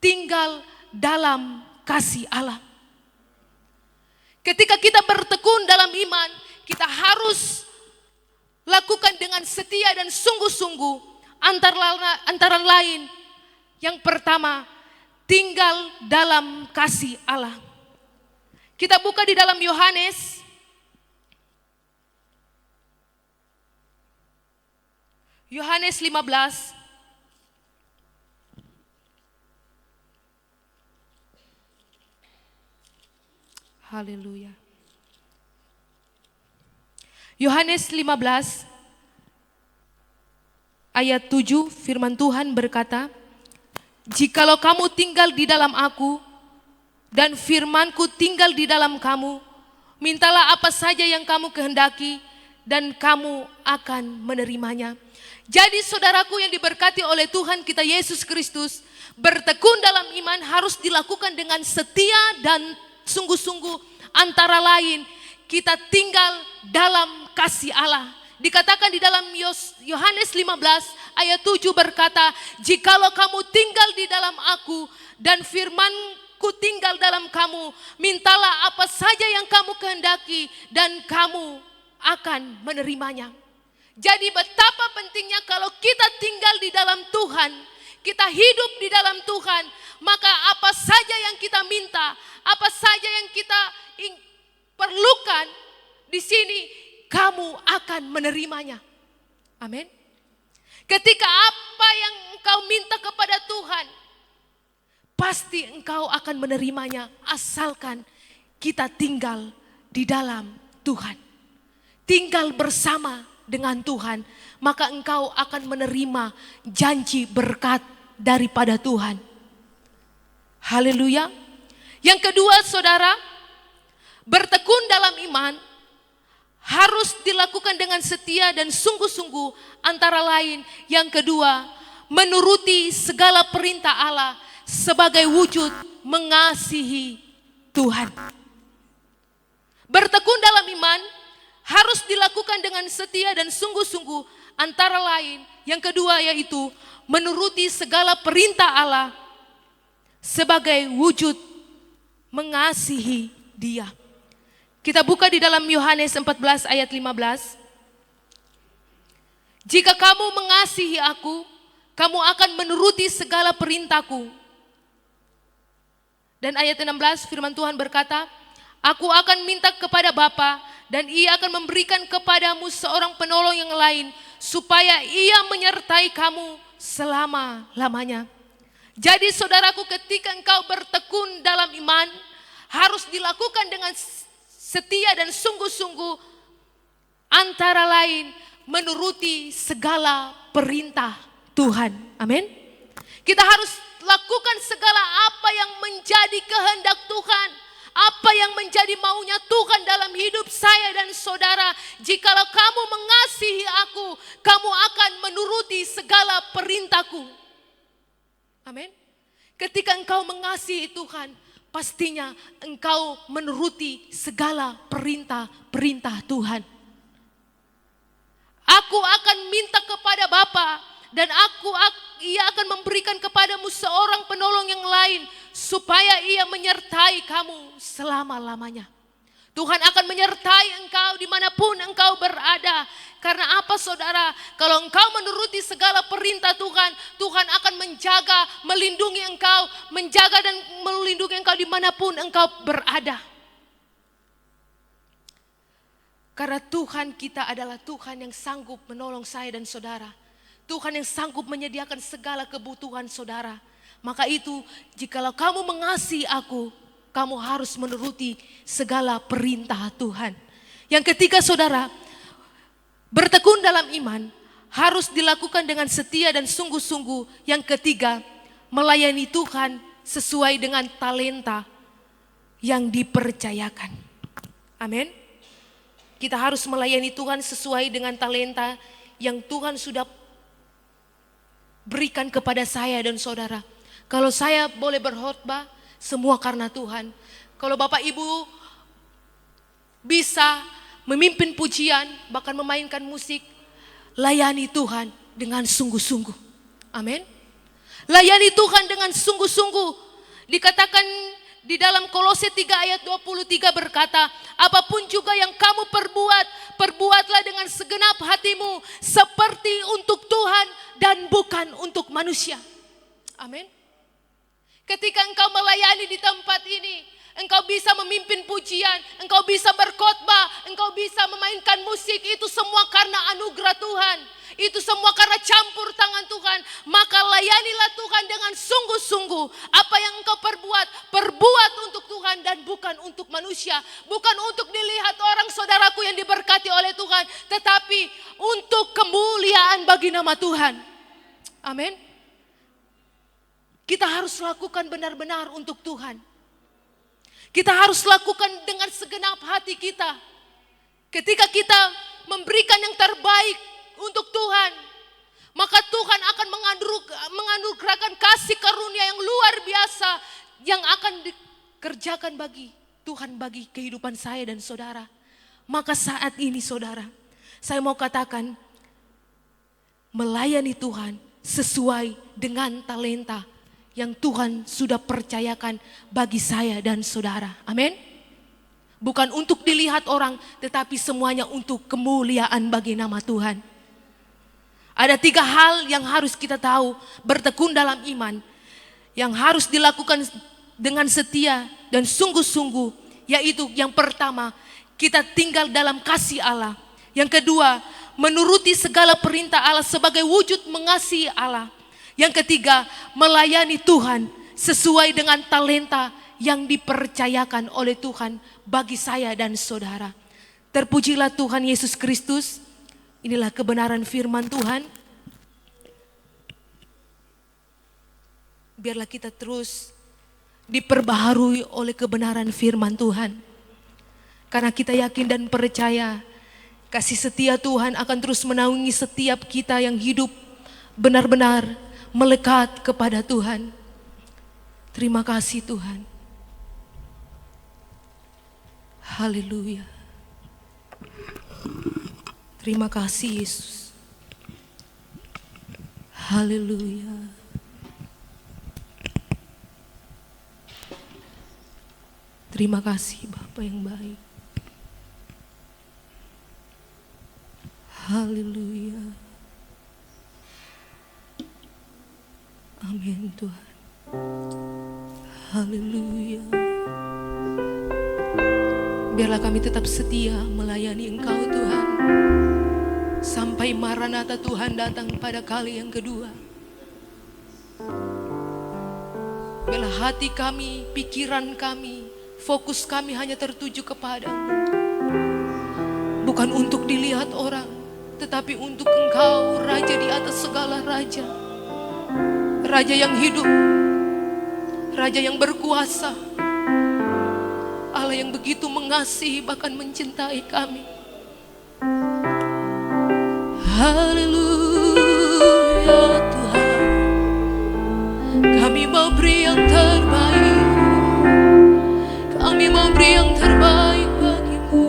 tinggal dalam kasih Allah. Ketika kita bertekun dalam iman, kita harus lakukan dengan setia dan sungguh-sungguh. Antara lain yang pertama, tinggal dalam kasih Allah. Kita buka di dalam Yohanes Yohanes 15. Haleluya. Yohanes 15 ayat 7, firman Tuhan berkata, "Jikalau kamu tinggal di dalam aku dan firmanku tinggal di dalam kamu, mintalah apa saja yang kamu kehendaki dan kamu akan menerimanya." Jadi saudaraku yang diberkati oleh Tuhan kita Yesus Kristus, bertekun dalam iman harus dilakukan dengan setia dan sungguh-sungguh. Antara lain kita tinggal dalam kasih Allah. Dikatakan di dalam Yohanes 15 ayat 7 berkata, "Jikalau kamu tinggal di dalam aku dan firmanku tinggal dalam kamu, mintalah apa saja yang kamu kehendaki dan kamu akan menerimanya." Jadi betapa pentingnya kalau kita tinggal di dalam Tuhan, kita hidup di dalam Tuhan, maka apa saja yang kita minta, apa saja yang kita perlukan di sini, kamu akan menerimanya. Amin. Ketika apa yang engkau minta kepada Tuhan, pasti engkau akan menerimanya, asalkan kita tinggal di dalam Tuhan. Tinggal bersama dengan Tuhan, maka engkau akan menerima janji berkat daripada Tuhan. Haleluya. Yang kedua saudara, bertekun dalam iman harus dilakukan dengan setia dan sungguh-sungguh. Antara lain yang kedua, menuruti segala perintah Allah sebagai wujud mengasihi Tuhan. Bertekun dalam iman harus dilakukan dengan setia dan sungguh-sungguh. Antara lain yang kedua yaitu menuruti segala perintah Allah sebagai wujud mengasihi Dia. Kita buka di dalam Yohanes 14 ayat 15. "Jika kamu mengasihi aku, kamu akan menuruti segala perintahku." Dan ayat 16 firman Tuhan berkata, "Aku akan minta kepada Bapa dan Ia akan memberikan kepadamu seorang penolong yang lain, supaya Ia menyertai kamu selama-lamanya." Jadi saudaraku, ketika engkau bertekun dalam iman, harus dilakukan dengan setia dan sungguh-sungguh. Antara lain menuruti segala perintah Tuhan. Amin. Kita harus lakukan segala apa yang menjadi kehendak Tuhan, apa yang menjadi maunya Tuhan dalam hidup saya dan saudara. Jikalau kamu mengasihi aku, kamu akan menuruti segala perintahku. Amin. Ketika engkau mengasihi Tuhan, pastinya engkau menuruti segala perintah-perintah Tuhan. Aku akan minta kepada Bapa, dan ia akan memberikan kepadamu seorang penolong yang lain, supaya ia menyertai kamu selama-lamanya. Tuhan akan menyertai engkau dimanapun engkau berada. Karena apa saudara? Kalau engkau menuruti segala perintah Tuhan, Tuhan akan menjaga, melindungi engkau, menjaga dan melindungi engkau dimanapun engkau berada. Karena Tuhan kita adalah Tuhan yang sanggup menolong saya dan saudara. Tuhan yang sanggup menyediakan segala kebutuhan saudara. Maka itu, jikalau kamu mengasihi aku, kamu harus menuruti segala perintah Tuhan. Yang ketiga saudara, bertekun dalam iman harus dilakukan dengan setia dan sungguh-sungguh. Yang ketiga, melayani Tuhan sesuai dengan talenta yang dipercayakan. Amin. Kita harus melayani Tuhan sesuai dengan talenta yang Tuhan sudah berikan kepada saya dan saudara. Kalau saya boleh berkhotbah, semua karena Tuhan. Kalau Bapak Ibu bisa memimpin pujian, bahkan memainkan musik, layani Tuhan dengan sungguh-sungguh. Amin. Layani Tuhan dengan sungguh-sungguh. Dikatakan di dalam Kolose 3 ayat 23 berkata, apapun juga yang kamu perbuat, perbuatlah dengan segenap hatimu seperti untuk Tuhan dan bukan untuk manusia. Amin. Ketika engkau melayani di tempat ini, engkau bisa memimpin pujian, engkau bisa berkhotbah, engkau bisa memainkan musik, itu semua karena anugerah Tuhan. Itu semua karena campur tangan Tuhan. Maka layanilah Tuhan dengan sungguh-sungguh. Apa yang engkau perbuat, perbuat untuk Tuhan dan bukan untuk manusia. Bukan untuk dilihat orang saudaraku yang diberkati oleh Tuhan, tetapi untuk kemuliaan bagi nama Tuhan. Amin. Kita harus lakukan benar-benar untuk Tuhan. Kita harus lakukan dengan segenap hati kita. Ketika kita memberikan yang terbaik untuk Tuhan, maka Tuhan akan menganugerahkan kasih karunia yang luar biasa yang akan dikerjakan bagi Tuhan, bagi kehidupan saya dan saudara. Maka saat ini saudara, saya mau katakan, melayani Tuhan sesuai dengan talenta yang Tuhan sudah percayakan bagi saya dan saudara. Amin. Bukan untuk dilihat orang, tetapi semuanya untuk kemuliaan bagi nama Tuhan. Ada 3 hal yang harus kita tahu, bertekun dalam iman, yang harus dilakukan dengan setia dan sungguh-sungguh. Yaitu yang pertama, kita tinggal dalam kasih Allah. Yang kedua, menuruti segala perintah Allah sebagai wujud mengasihi Allah. Yang ketiga, melayani Tuhan sesuai dengan talenta yang dipercayakan oleh Tuhan bagi saya dan saudara. Terpujilah Tuhan Yesus Kristus. Inilah kebenaran firman Tuhan. Biarlah kita terus diperbaharui oleh kebenaran firman Tuhan. Karena kita yakin dan percaya kasih setia Tuhan akan terus menaungi setiap kita yang hidup benar-benar melekat kepada Tuhan. Terima kasih Tuhan. Haleluya. Terima kasih Yesus. Haleluya. Terima kasih Bapa yang baik. Haleluya. Amin Tuhan. Haleluya. Biarlah kami tetap setia melayani Engkau Tuhan, sampai Maranatha Tuhan datang pada kali yang kedua. Biarlah hati kami, pikiran kami, fokus kami hanya tertuju kepadamu. Bukan untuk dilihat orang, tetapi untuk Engkau, Raja di atas segala raja. Raja yang hidup, Raja yang berkuasa, Allah yang begitu mengasihi bahkan mencintai kami. Haleluya Tuhan, kami mau beri yang terbaik, kami mau beri yang terbaik bagimu.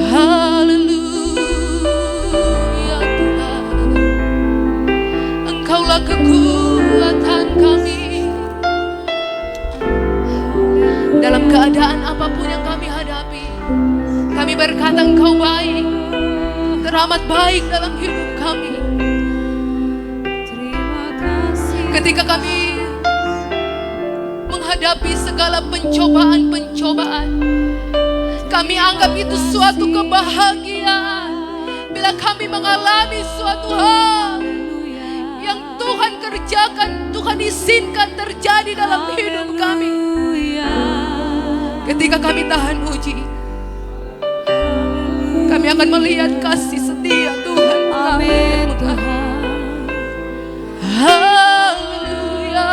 Haleluya Tuhan, Engkaulah kekuatan kami. Dalam keadaan apapun yang kami hadapi, kami berkata Engkau baik, teramat baik dalam hidup kami. Ketika kami menghadapi segala pencobaan-pencobaan, kami anggap itu suatu kebahagiaan. Bila kami mengalami suatu hal yang Tuhan kerjakan, Tuhan izinkan terjadi dalam hidup kami. Ketika kami tahan uji, kami akan melihat kasih setia Tuhan. Amin Tuhan. Haleluya.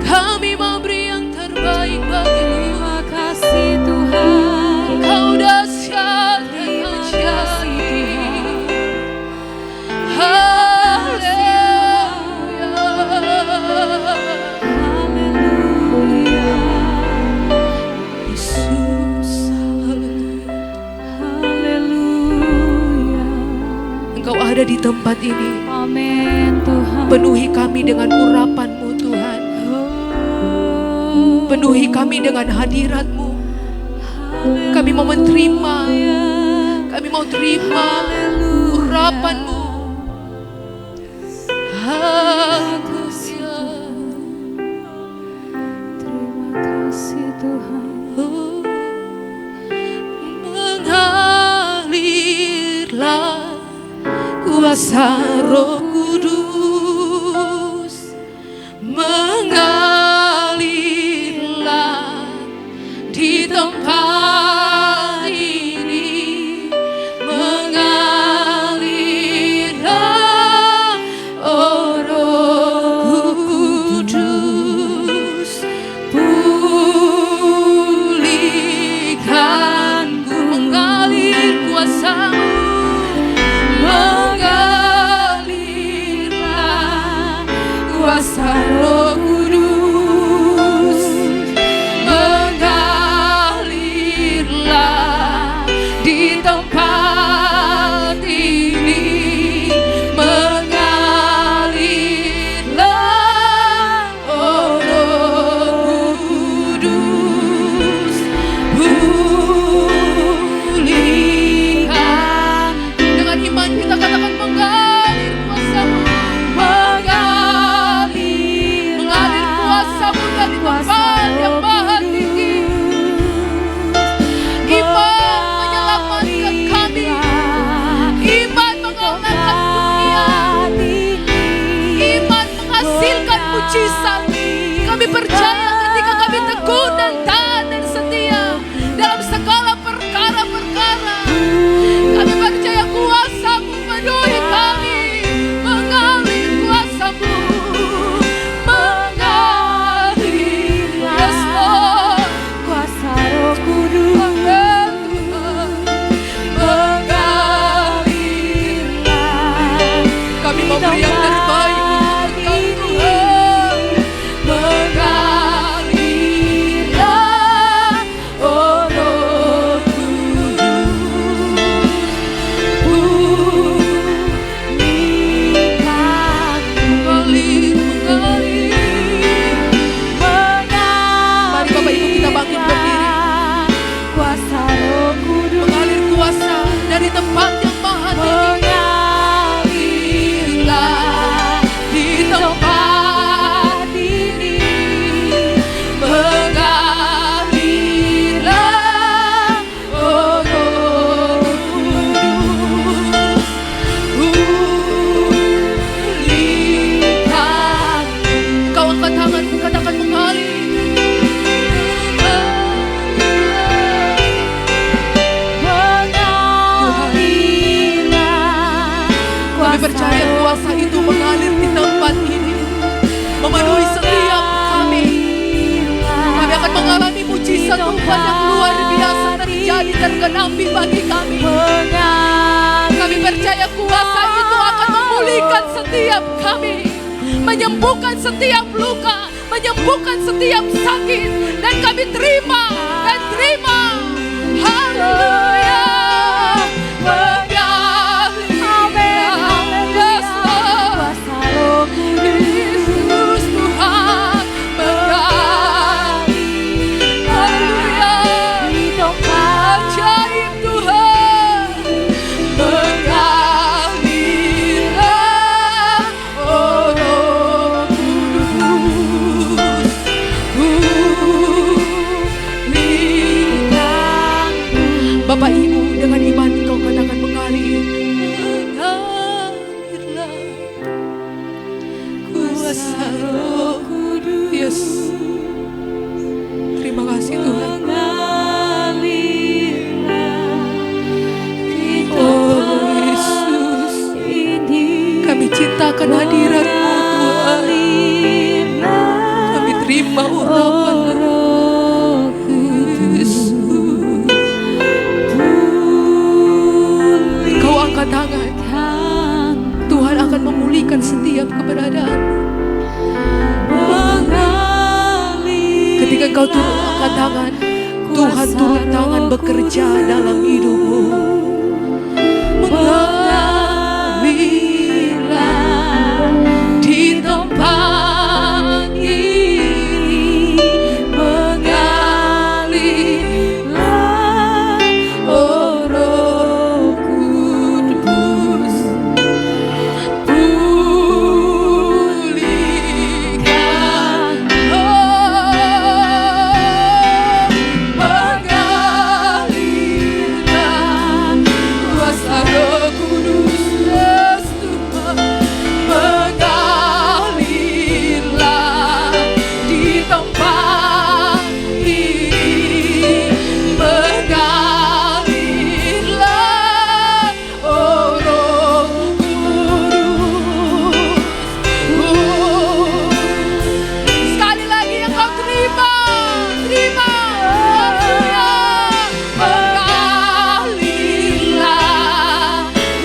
Kami mau beri yang terbaik bagimu. Terima kasih Tuhan. Engkau dahsyat dan ajaib. Haleluya. Yesus, haleluya. Engkau ada di tempat ini. Amin Tuhan. Penuhi kami dengan urapan-Mu Tuhan. Penuhi kami dengan hadirat-Mu. Kami mau menerima, kami mau terima urapan-Mu. Haleluya. Terima kasih Tuhan. Mengalirlah kuasa Roh Kudus, mengalirlah di tempat ini, mengalirlah oh Roh Kudus, pulihkanku, mengalir kuasa-Mu, mengalirlah kuasa Roh Kudus, mengalirlah di tempat ini, mengalirlah oh Roh Kudus, pulihkan. Dengan iman kita katakan mengalir kuasa-Mu, mengalir kuasa-Mu dari tempat yang maha tinggi. Iman menyelamatkan kami, iman mengangkat dunia, iman menghasilkan mujizat. Kami percaya ketika kami teguh dan taat dan setia dalam segala perkara-perkara, kami percaya kuasa-Mu penuhi kami, mengalir kuasa-Mu, mengalir, yes Lord, Kuasa Roh Kudus. mengalirlah. Kami mau beri yang terbaik untuk Engkau Tuhan. Mengalir menggenapi bagi kami. Kami percaya kuasa itu akan memulihkan setiap kami, menyembuhkan setiap luka, menyembuhkan setiap sakit, dan kami terima dan terima. Haleluya. Yesus Tuhan mengalir. Haleluya. Ajaib Tuhan. Mengalirlah, oh Roh Kudus. Pulihkan. Bapak Ibu, dengan iman kau katakan mengalir. Mengalirlah kuasa Roh Kudus. Yes. Terima kasih Tuhan. Oh Yesus, kami cintakan hadirat-Mu Tuhan. Kami terima urapan-Mu. Yesus, Kau angkat tangan. Tuhan akan memulihkan setiap keberadaan-Mu. Ketika Kau turun angkat tangan, Tuhan turun tangan bekerja dalam hidup-Mu. Mengalirlah di tempat ini. Mengalirlah, oh Roh Kudus. Pulihkan, mengalirlah kuasa Roh Kudus. Yes, Tuhan. Mengalirlah di tempat ini. Mengalirlah, oh Roh Kudus. Sekali lagi yang kau terima, terima. Mengalirlah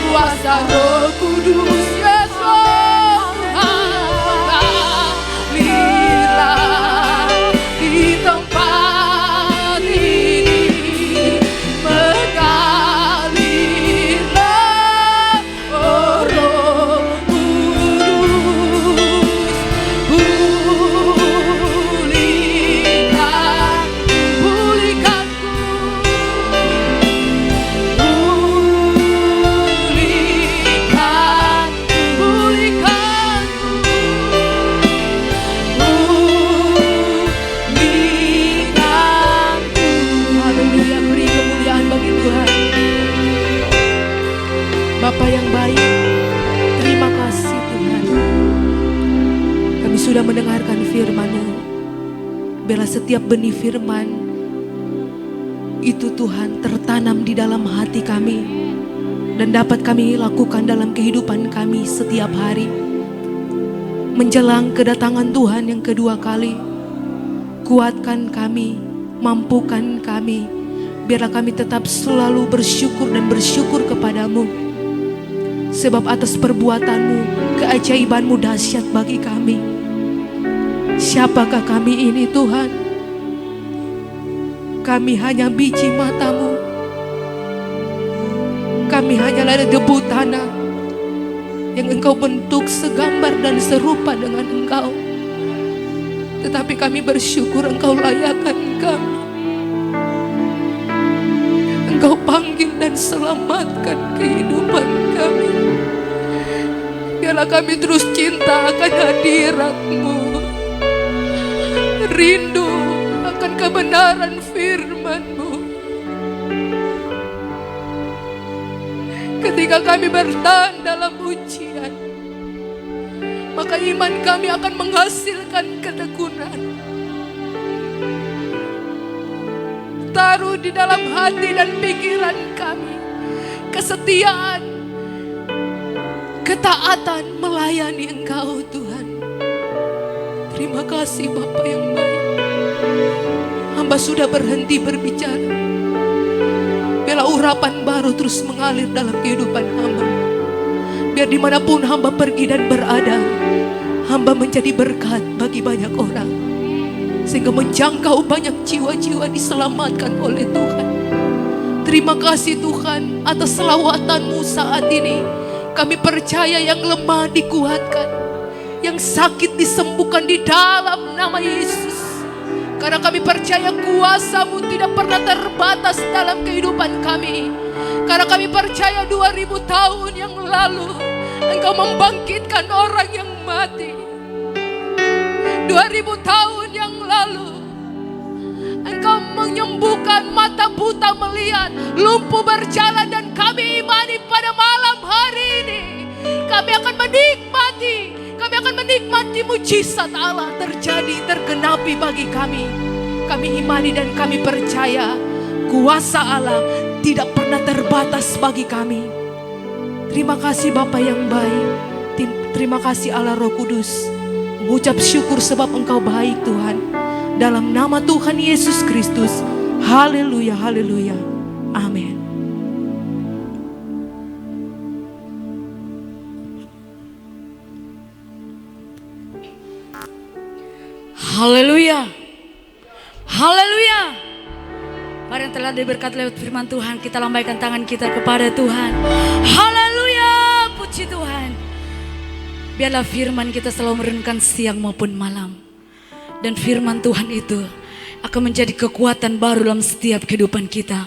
kuasa Roh Kudus. Yes, oh mengalirlah di tempat ini. Mengalirlah, oh Roh Kudus. Pulihkan, pulihkanku. Pulihkan, pulihkanku. Pulihkanku. Haleluya, beri kemuliaan bagi Tuhan. Bapa yang baik, terima kasih Tuhan. Kami sudah mendengarkan firman-Mu. Biarlah setiap benih firman itu Tuhan tertanam di dalam hati kami dan dapat kami lakukan dalam kehidupan kami setiap hari. Menjelang kedatangan Tuhan yang kedua kali, kuatkan kami, mampukan kami, biarlah kami tetap selalu bersyukur dan bersyukur kepadamu. Sebab atas perbuatan-Mu, keajaiban-Mu dahsyat bagi kami. Siapakah kami ini Tuhan? Kami hanya biji mata-Mu. Kami hanyalah debu tanah yang Engkau bentuk segambar dan serupa dengan Engkau. Tetapi kami bersyukur Engkau layakkan kami. Engkau panggil dan selamatkan kehidupan kami. Biarlah kami terus cinta akan hadirat-Mu, rindu akan kebenaran firman-Mu. Ketika kami bertahan dalam ujian, maka iman kami akan menghasilkan ketekunan. Taruh di dalam hati dan pikiran kami kesetiaan, ketaatan melayani Engkau Tuhan. Terima kasih Bapa yang baik. Hamba sudah berhenti berbicara. biarlah urapan baru terus mengalir dalam kehidupan hamba. Biar dimanapun hamba pergi dan berada, hamba menjadi berkat bagi banyak orang, sehingga menjangkau banyak jiwa-jiwa diselamatkan oleh Tuhan. Terima kasih Tuhan atas selawatan-Mu saat ini. Kami percaya yang lemah dikuatkan, yang sakit disembuhkan di dalam nama Yesus. Karena kami percaya kuasa-Mu tidak pernah terbatas dalam kehidupan kami. Karena kami percaya 2000 tahun yang lalu Engkau membangkitkan orang yang mati. 2000 tahun yang lalu Engkau menyembuhkan mata buta melihat, lumpuh berjalan, dan kami imani pada malam hari ini kami akan menikmati mujizat Allah terjadi, tergenapi bagi kami. Kami imani dan kami percaya kuasa Allah tidak pernah terbatas bagi kami. Terima kasih Bapa yang baik. Terima kasih Allah Roh Kudus. Mengucap syukur sebab Engkau baik Tuhan. Dalam nama Tuhan Yesus Kristus. Haleluya, haleluya. Amin. Haleluya. Haleluya. Para yang telah diberkati lewat firman Tuhan, kita lambaikan tangan kita kepada Tuhan. Haleluya, puji Tuhan. Biarlah firman kita selalu merenungkan siang maupun malam. Dan firman Tuhan itu akan menjadi kekuatan baru dalam setiap kehidupan kita.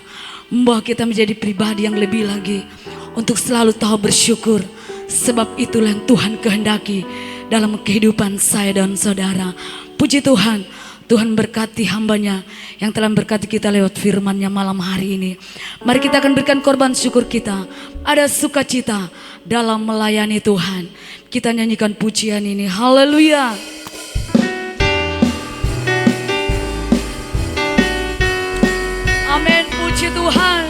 Membawa kita menjadi pribadi yang lebih lagi untuk selalu tahu bersyukur. Sebab itulah yang Tuhan kehendaki dalam kehidupan saya dan saudara. Puji Tuhan, Tuhan berkati hambanya yang telah berkati kita lewat firman-Nya malam hari ini. Mari kita akan berikan korban syukur kita. Ada sukacita dalam melayani Tuhan. Kita nyanyikan pujian ini. Haleluya. Amin, puji Tuhan.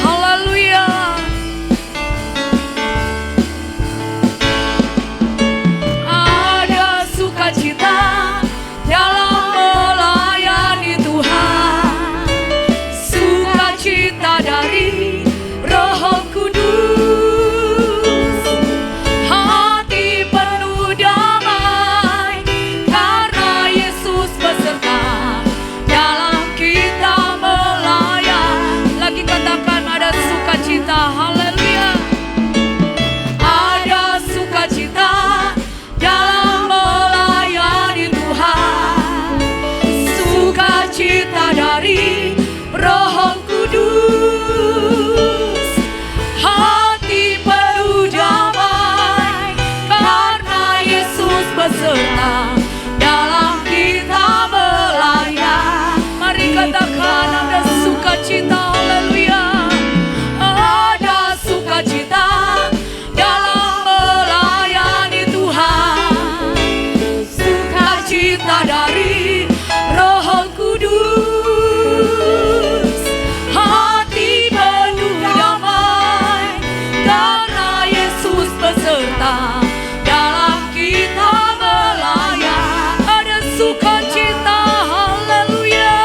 Haleluya. Ada sukacita dalam melayani Tuhan, sukacita dari Roh Kudus, hati penuh damai karena Yesus beserta dalam kita melayan. Lagi katakan ada sukacita, haleluya. Ada sukacita dalam melayani Tuhan, sukacita dari Roh Kudus, hati penuh damai karena Yesus beserta dalam kita melayan. Mari katakan ada sukacita, haleluya. Ada sukacita dalam melayani Tuhan, sukacita dari Roh Kudus, hati penuh damai karena Yesus beserta dalam kita melayan. Ada sukacita, haleluya.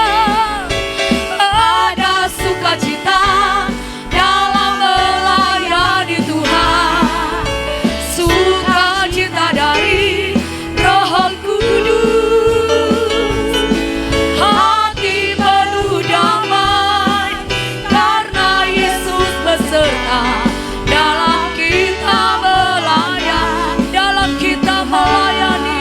Ada sukacita dalam melayani Tuhan, sukacita dari Roh Kudus, hati penuh damai karena Yesus beserta dalam kita melayan. Dalam kita melayani,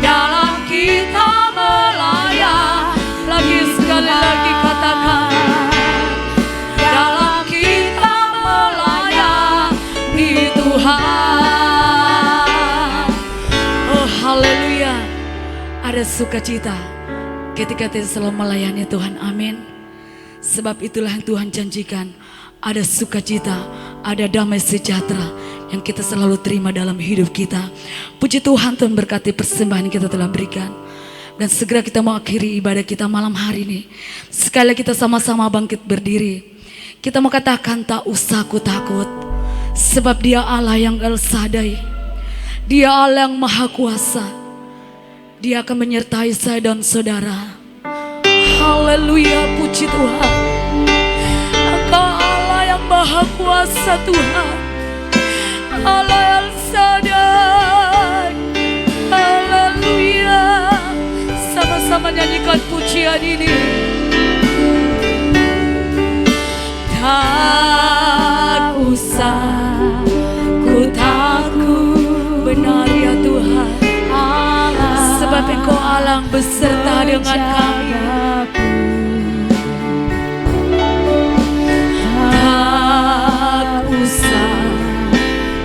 dalam kita melayan. Lagi sekali lagi katakan, dalam kita melayani Tuhan. Oh haleluya. Ada sukacita ketika kita selalu melayani Tuhan, amin. Sebab itulah yang Tuhan janjikan. Ada sukacita, ada damai sejahtera yang kita selalu terima dalam hidup kita. Puji Tuhan, Tuhan berkati persembahan yang kita telah berikan. Dan segera kita mau akhiri ibadah kita malam hari ini. Sekali lagi kita sama-sama bangkit berdiri. Kita mau katakan tak usah ku takut. Sebab Dia Allah yang El Shaddai. Dia Allah yang Maha Kuasa. Dia akan menyertai saya dan saudara. Haleluya, puji Tuhan. Engkau Allah yang maha kuasa Tuhan, Allah yang sadar. Haleluya. Sama-sama nyanyikan pujian ini. Tak usah ku takut, benar ya Tuhan, sebab Engkau Allah beserta dengan kami. Tak usah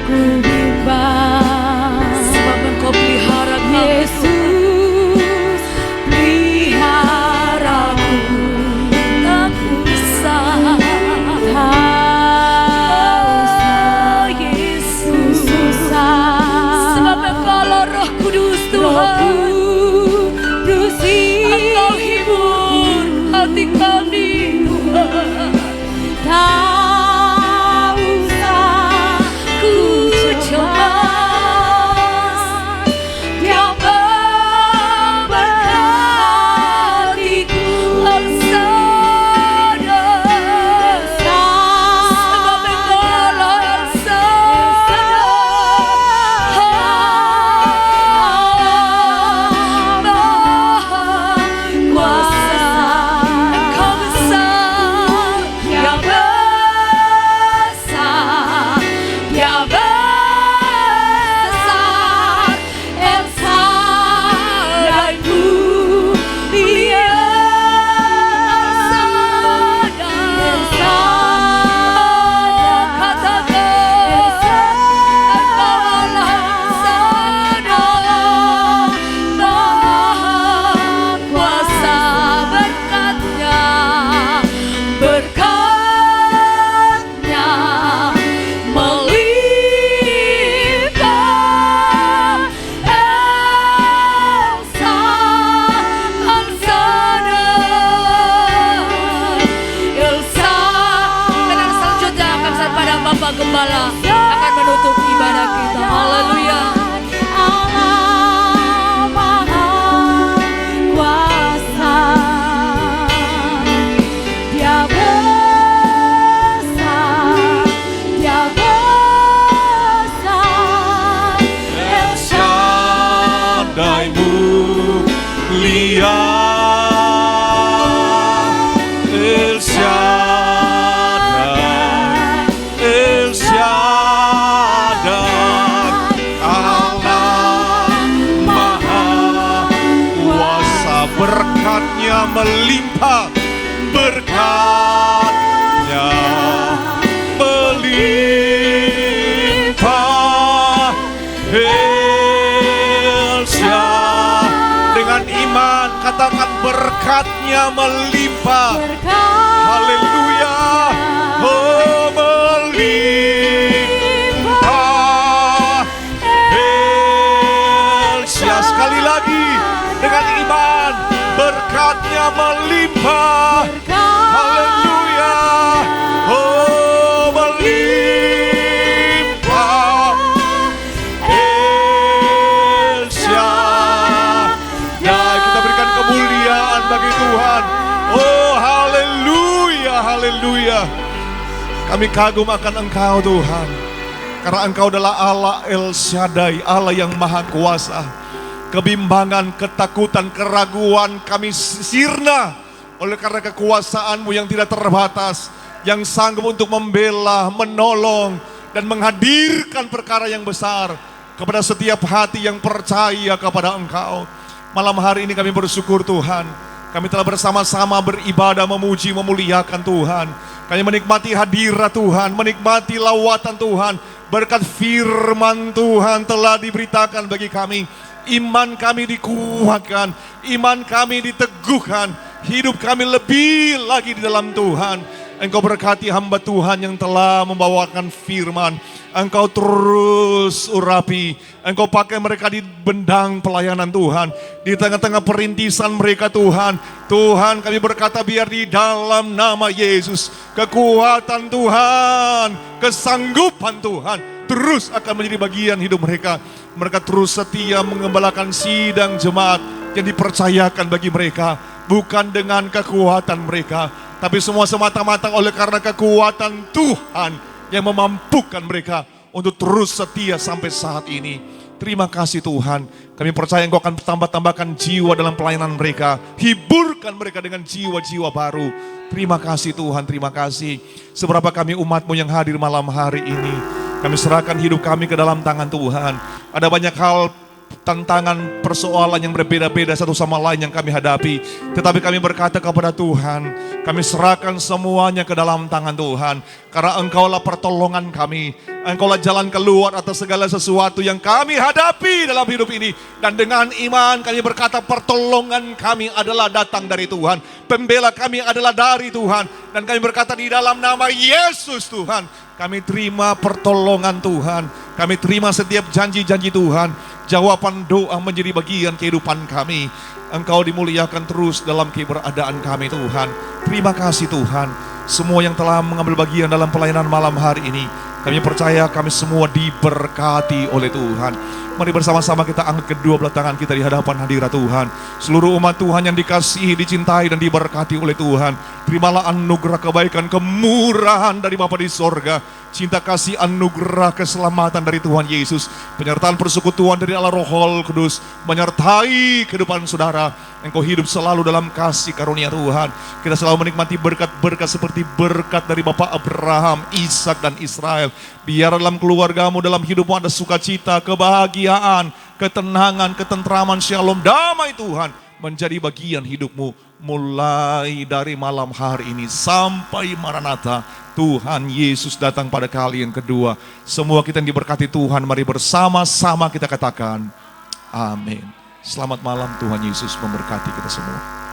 ku bimbang, sebab Engkau pelihara kami. Yesus peliharaku. Tak usah, Yesus, sebab Engkau Allah Roh Kudus Tuhan. Engkau hibur hati kami Tuhan. Tak usah ku coba, Dia memberkatiku. Al-Sadar, sebab Engkau Allah Al-Sadar. Gembala akan menutup ibadah kita. Haleluya. Allah Maha Kuasa, Dia besar, Dia besar. El Shaddai mulia, El Shaddai, El Shaddai, Allah Maha Kuasa. Berkatnya melimpah, berkatnya melimpah. El Shaddai, dengan iman katakan berkatnya melimpah. Haleluya. Oh, melimpah. El Shaddai, sekali lagi dengan iman berkatnya melimpah. Haleluya. Oh, melimpah. El Shaddai, kita berikan kemuliaan bagi Tuhan. Oh, haleluya, haleluya. Kami kagum akan Engkau Tuhan, karena Engkau adalah Allah El Shaddai, Allah yang maha kuasa. Kebimbangan, ketakutan, keraguan kami sirna oleh karena kekuasaan-Mu yang tidak terbatas, yang sanggup untuk membela, menolong, dan menghadirkan perkara yang besar kepada setiap hati yang percaya kepada Engkau. Malam hari ini kami bersyukur Tuhan, kami telah bersama-sama beribadah, memuji, memuliakan Tuhan. Kami menikmati hadirat Tuhan, menikmati lawatan Tuhan. Berkat firman Tuhan telah diberitakan bagi kami. Iman kami dikuatkan, iman kami diteguhkan, hidup kami lebih lagi di dalam Tuhan. Engkau berkati hamba Tuhan yang telah membawakan firman. Engkau terus urapi, Engkau pakai mereka di bendang pelayanan Tuhan, di tengah-tengah perintisan mereka Tuhan. Tuhan, kami berkata biar di dalam nama Yesus kekuatan Tuhan, kesanggupan Tuhan terus akan menjadi bagian hidup mereka. Mereka terus setia mengembalakan sidang jemaat yang dipercayakan bagi mereka. bukan dengan kekuatan mereka, tapi semua semata-mata oleh karena kekuatan Tuhan yang memampukan mereka untuk terus setia sampai saat ini. Terima kasih Tuhan, kami percaya Engkau akan tambahkan jiwa dalam pelayanan mereka, hiburkan mereka dengan jiwa-jiwa baru. Terima kasih Tuhan, terima kasih. Seberapa kami umat-Mu yang hadir malam hari ini, kami serahkan hidup kami ke dalam tangan Tuhan. Ada banyak hal, tantangan, persoalan yang berbeda-beda satu sama lain yang kami hadapi. Tetapi kami berkata kepada Tuhan, kami serahkan semuanya ke dalam tangan Tuhan. Karena Engkaulah pertolongan kami. Engkaulah jalan keluar atas segala sesuatu yang kami hadapi dalam hidup ini. Dan dengan iman kami berkata pertolongan kami adalah datang dari Tuhan. Pembela kami adalah dari Tuhan. Dan kami berkata di dalam nama Yesus Tuhan, kami terima pertolongan Tuhan. Kami terima setiap janji-janji Tuhan. Jawaban doa menjadi bagian kehidupan kami. Engkau dimuliakan terus dalam keberadaan kami Tuhan. Terima kasih Tuhan. Semua yang telah mengambil bagian dalam pelayanan malam hari ini, kami percaya kami semua diberkati oleh Tuhan. Mari bersama-sama kita angkat kedua belah tangan kita di hadapan hadirat Tuhan. Seluruh umat Tuhan yang dikasihi, dicintai dan diberkati oleh Tuhan, terimalah anugerah kebaikan, kemurahan dari Bapa di sorga, cinta kasih, anugerah keselamatan dari Tuhan Yesus, penyertaan persekutuan dari Allah Roh Kudus menyertai kehidupan saudara. Engkau hidup selalu dalam kasih karunia Tuhan. Kita selalu menikmati berkat-berkat seperti berkat dari Bapak Abraham, Ishak dan Israel. Biar dalam keluargamu, dalam hidupmu ada sukacita, kebahagiaan, ketenangan, ketentraman, shalom, damai Tuhan menjadi bagian hidupmu. Mulai dari malam hari ini sampai Maranatha, Tuhan Yesus datang pada kali yang kedua. Semua kita yang diberkati Tuhan, mari bersama-sama kita katakan amin. Selamat malam, Tuhan Yesus memberkati kita semua.